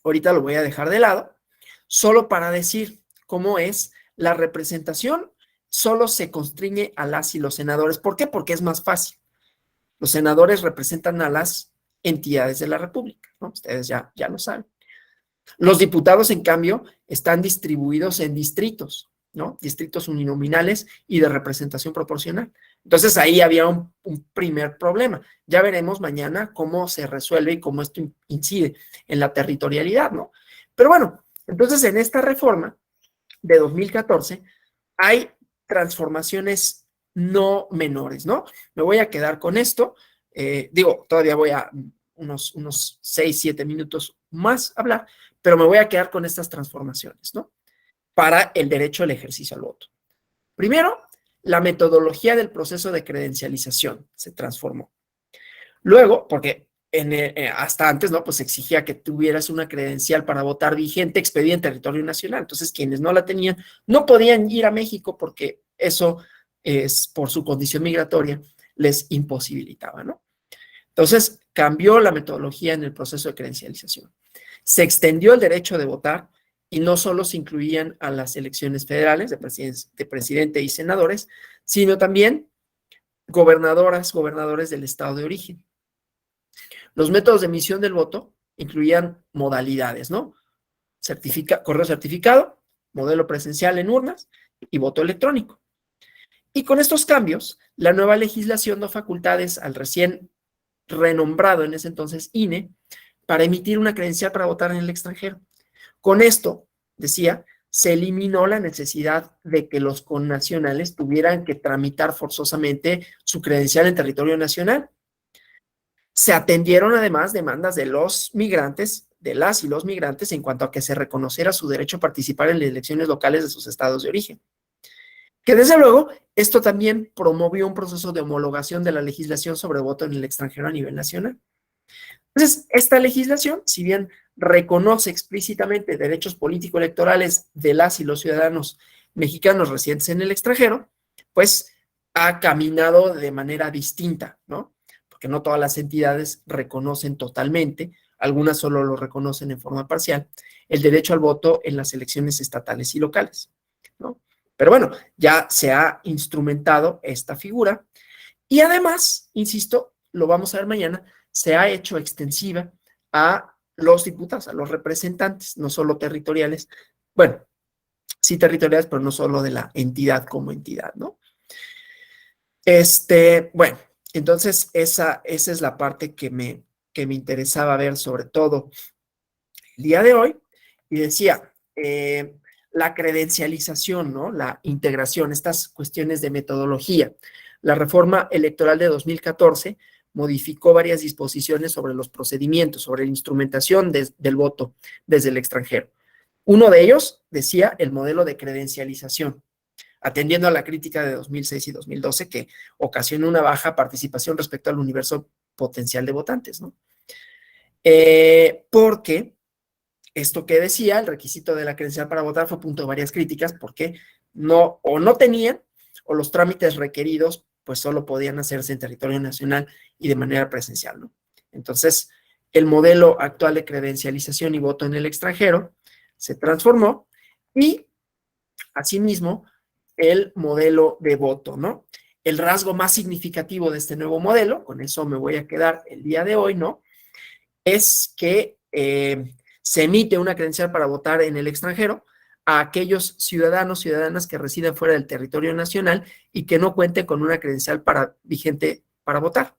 ahorita lo voy a dejar de lado, solo para decir cómo es la representación, solo se constriñe a las y los senadores. ¿Por qué? Porque es más fácil. Los senadores representan a las entidades de la República, ¿no? Ustedes ya lo saben. Los diputados, en cambio, están distribuidos en distritos, ¿no? Distritos uninominales y de representación proporcional. Entonces, ahí había un primer problema. Ya veremos mañana cómo se resuelve y cómo esto incide en la territorialidad, ¿no? Pero bueno, entonces en esta reforma de 2014 hay transformaciones no menores, ¿no? Me voy a quedar con esto. Todavía voy a unos 6, 7 minutos más hablar, pero me voy a quedar con estas transformaciones, ¿no? Para el derecho al ejercicio al voto. Primero, la metodología del proceso de credencialización se transformó. Luego, porque hasta antes, ¿no? Pues exigía que tuvieras una credencial para votar vigente expedida en territorio nacional. Entonces, quienes no la tenían no podían ir a México porque eso es por su condición migratoria les imposibilitaba, ¿no? Entonces, cambió la metodología en el proceso de credencialización. Se extendió el derecho de votar y no solo se incluían a las elecciones federales de presidente y senadores, sino también gobernadores del estado de origen. Los métodos de emisión del voto incluían modalidades, ¿no? Correo certificado, modelo presencial en urnas y voto electrónico. Y con estos cambios, la nueva legislación dio facultades al recién renombrado en ese entonces INE para emitir una credencial para votar en el extranjero. Con esto, decía, se eliminó la necesidad de que los connacionales tuvieran que tramitar forzosamente su credencial en territorio nacional. Se atendieron además demandas de los migrantes, de las y los migrantes, en cuanto a que se reconociera su derecho a participar en las elecciones locales de sus estados de origen. Que desde luego, esto también promovió un proceso de homologación de la legislación sobre voto en el extranjero a nivel nacional. Entonces, esta legislación, si bien reconoce explícitamente derechos político-electorales de las y los ciudadanos mexicanos residentes en el extranjero, pues ha caminado de manera distinta, ¿no? Porque no todas las entidades reconocen totalmente, algunas solo lo reconocen en forma parcial, el derecho al voto en las elecciones estatales y locales, ¿no? Pero bueno, ya se ha instrumentado esta figura y además, insisto, lo vamos a ver mañana, se ha hecho extensiva a los diputados, a los representantes, no solo territoriales, bueno, sí territoriales, pero no solo de la entidad como entidad, ¿no? Bueno, entonces esa es la parte que me interesaba ver, sobre todo el día de hoy, y decía, la credencialización, ¿no? La integración, estas cuestiones de metodología. La reforma electoral de 2014 modificó varias disposiciones sobre los procedimientos, sobre la instrumentación del voto desde el extranjero. Uno de ellos, decía, el modelo de credencialización. atendiendo a la crítica de 2006 y 2012 que ocasionó una baja participación respecto al universo potencial de votantes, ¿no? Porque esto que decía, el requisito de la credencial para votar fue punto de varias críticas porque no tenían o los trámites requeridos pues solo podían hacerse en territorio nacional y de manera presencial, ¿no? Entonces, el modelo actual de credencialización y voto en el extranjero se transformó y, asimismo, el modelo de voto, ¿no? El rasgo más significativo de este nuevo modelo, con eso me voy a quedar el día de hoy, ¿no? Es que se emite una credencial para votar en el extranjero a aquellos ciudadanas que residen fuera del territorio nacional y que no cuenten con una credencial vigente para votar.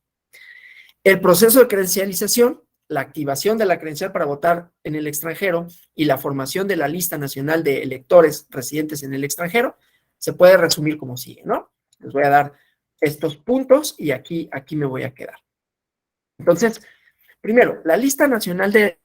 El proceso de credencialización, la activación de la credencial para votar en el extranjero y la formación de la lista nacional de electores residentes en el extranjero se puede resumir como sigue, ¿no? Les voy a dar estos puntos y aquí me voy a quedar. Entonces, primero, la lista nacional de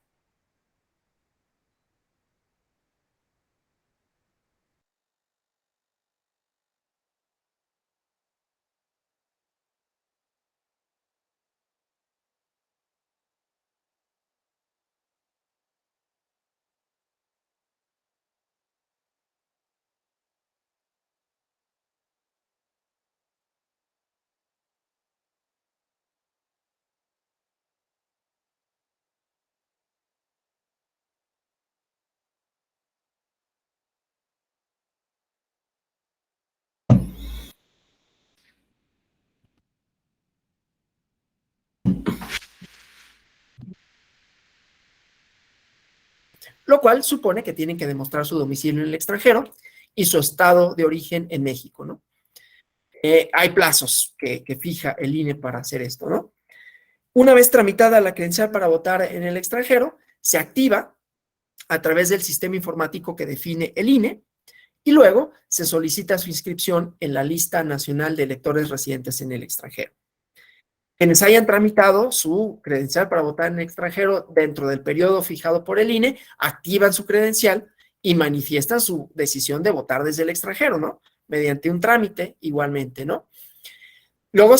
lo cual supone que tienen que demostrar su domicilio en el extranjero y su estado de origen en México, ¿no? Hay plazos que fija el INE para hacer esto, ¿no? Una vez tramitada la credencial para votar en el extranjero, se activa a través del sistema informático que define el INE y luego se solicita su inscripción en la lista nacional de electores residentes en el extranjero. Quienes hayan tramitado su credencial para votar en el extranjero dentro del periodo fijado por el INE, activan su credencial y manifiestan su decisión de votar desde el extranjero, ¿no? Mediante un trámite igualmente, ¿no? Luego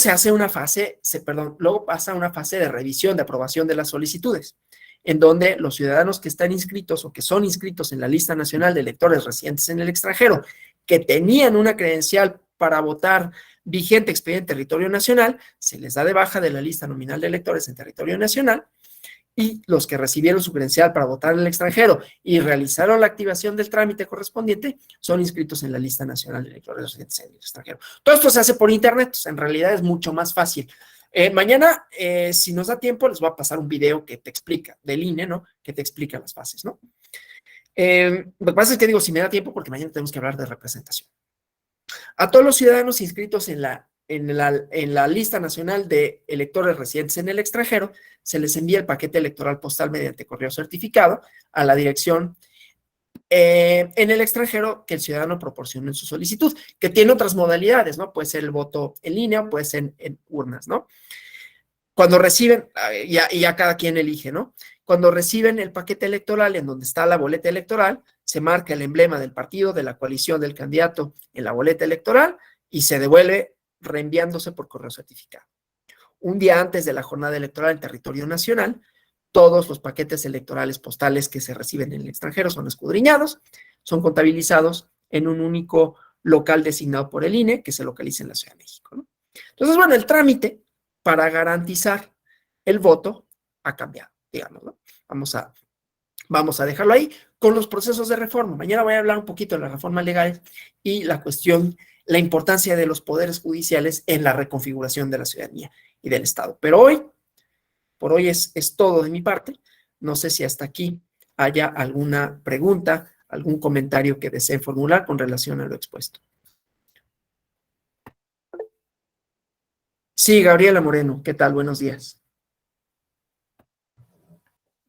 luego pasa una fase de revisión, de aprobación de las solicitudes, en donde los ciudadanos que están inscritos o que son inscritos en la lista nacional de electores residentes en el extranjero, que tenían una credencial para votar vigente expedida en territorio nacional, se les da de baja de la lista nominal de electores en territorio nacional, y los que recibieron su credencial para votar en el extranjero y realizaron la activación del trámite correspondiente son inscritos en la lista nacional de electores residentes en el extranjero. Todo esto se hace por internet, en realidad es mucho más fácil. Mañana, si nos da tiempo, les voy a pasar un video que te explica, del INE, ¿no? Que te explica las fases, ¿no? Lo que pasa es que digo, si me da tiempo, porque mañana tenemos que hablar de representación. A todos los ciudadanos inscritos en la lista nacional de electores residentes en el extranjero, se les envía el paquete electoral postal mediante correo certificado a la dirección en el extranjero que el ciudadano proporcione en su solicitud, que tiene otras modalidades, ¿no? Puede ser el voto en línea, puede ser en urnas, ¿no? Cuando reciben, ya cada quien elige, ¿no? Cuando reciben el paquete electoral en donde está la boleta electoral, se marca el emblema del partido, de la coalición del candidato en la boleta electoral y se devuelve reenviándose por correo certificado. Un día antes de la jornada electoral en territorio nacional, todos los paquetes electorales postales que se reciben en el extranjero son escudriñados, son contabilizados en un único local designado por el INE, que se localiza en la Ciudad de México, ¿no? Entonces, bueno, el trámite para garantizar el voto ha cambiado, digamos, ¿no? Vamos a dejarlo ahí con los procesos de reforma. Mañana voy a hablar un poquito de las reformas legales y la importancia de los poderes judiciales en la reconfiguración de la ciudadanía y del Estado. Pero por hoy es todo de mi parte. No sé si hasta aquí haya alguna pregunta, algún comentario que deseen formular con relación a lo expuesto. Sí, Gabriela Moreno, ¿qué tal? Buenos días.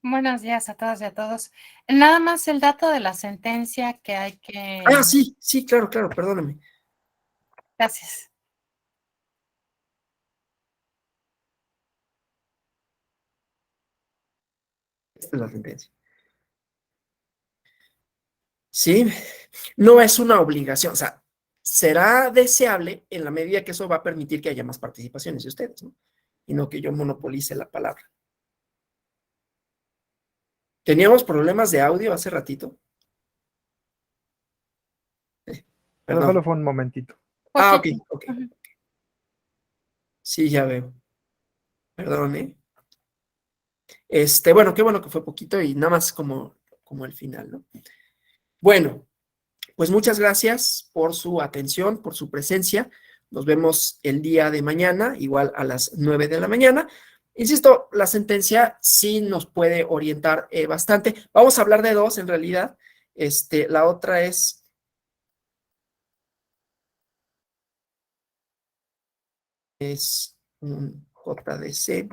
Buenos días a todas y a todos. Nada más el dato de la sentencia que hay que... Sí, claro, perdóname. Gracias. Esta es la sentencia. Sí, no es una obligación, o sea, será deseable en la medida que eso va a permitir que haya más participaciones de ustedes, ¿no? Y no que yo monopolice la palabra. Teníamos problemas de audio hace ratito. Pero Perdón. solo fue un momentito. Ah, ok, Poquito. ok. Ujú. Sí, ya veo. Perdón, ¿eh? Bueno, qué bueno que fue poquito y nada más como el final, ¿no? Bueno, pues muchas gracias por su atención, por su presencia. Nos vemos el día de mañana, igual a las 9 de la mañana. Insisto, la sentencia sí nos puede orientar bastante. Vamos a hablar de dos en realidad. La otra es un JDC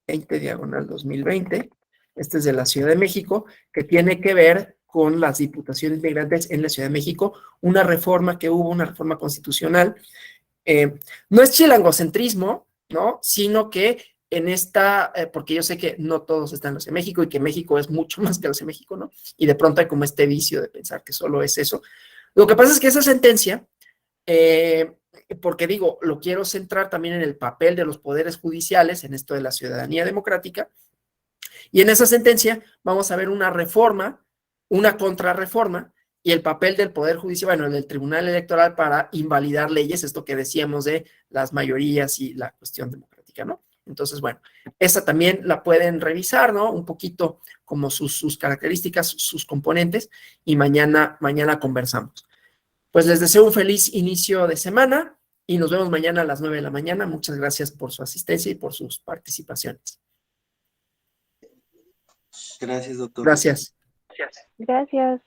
20/2020. Este es de la Ciudad de México, que tiene que ver con las diputaciones migrantes en la Ciudad de México, una reforma que hubo, una reforma constitucional. No es chilangocentrismo, ¿no? Sino que en esta, porque yo sé que no todos están en la Ciudad de México y que México es mucho más que la Ciudad de México, ¿no? Y de pronto hay como este vicio de pensar que solo es eso. Lo que pasa es que esa sentencia, porque digo, lo quiero centrar también en el papel de los poderes judiciales, en esto de la ciudadanía democrática, y en esa sentencia vamos a ver una reforma, una contrarreforma, y el papel del Poder Judicial, bueno, del Tribunal Electoral para invalidar leyes, esto que decíamos de las mayorías y la cuestión democrática, ¿no? Entonces, bueno, esa también la pueden revisar, ¿no? Un poquito como sus características, sus componentes, y mañana conversamos. Pues les deseo un feliz inicio de semana y nos vemos mañana a las 9 de la mañana. Muchas gracias por su asistencia y por sus participaciones. Gracias, doctor. Gracias. Gracias.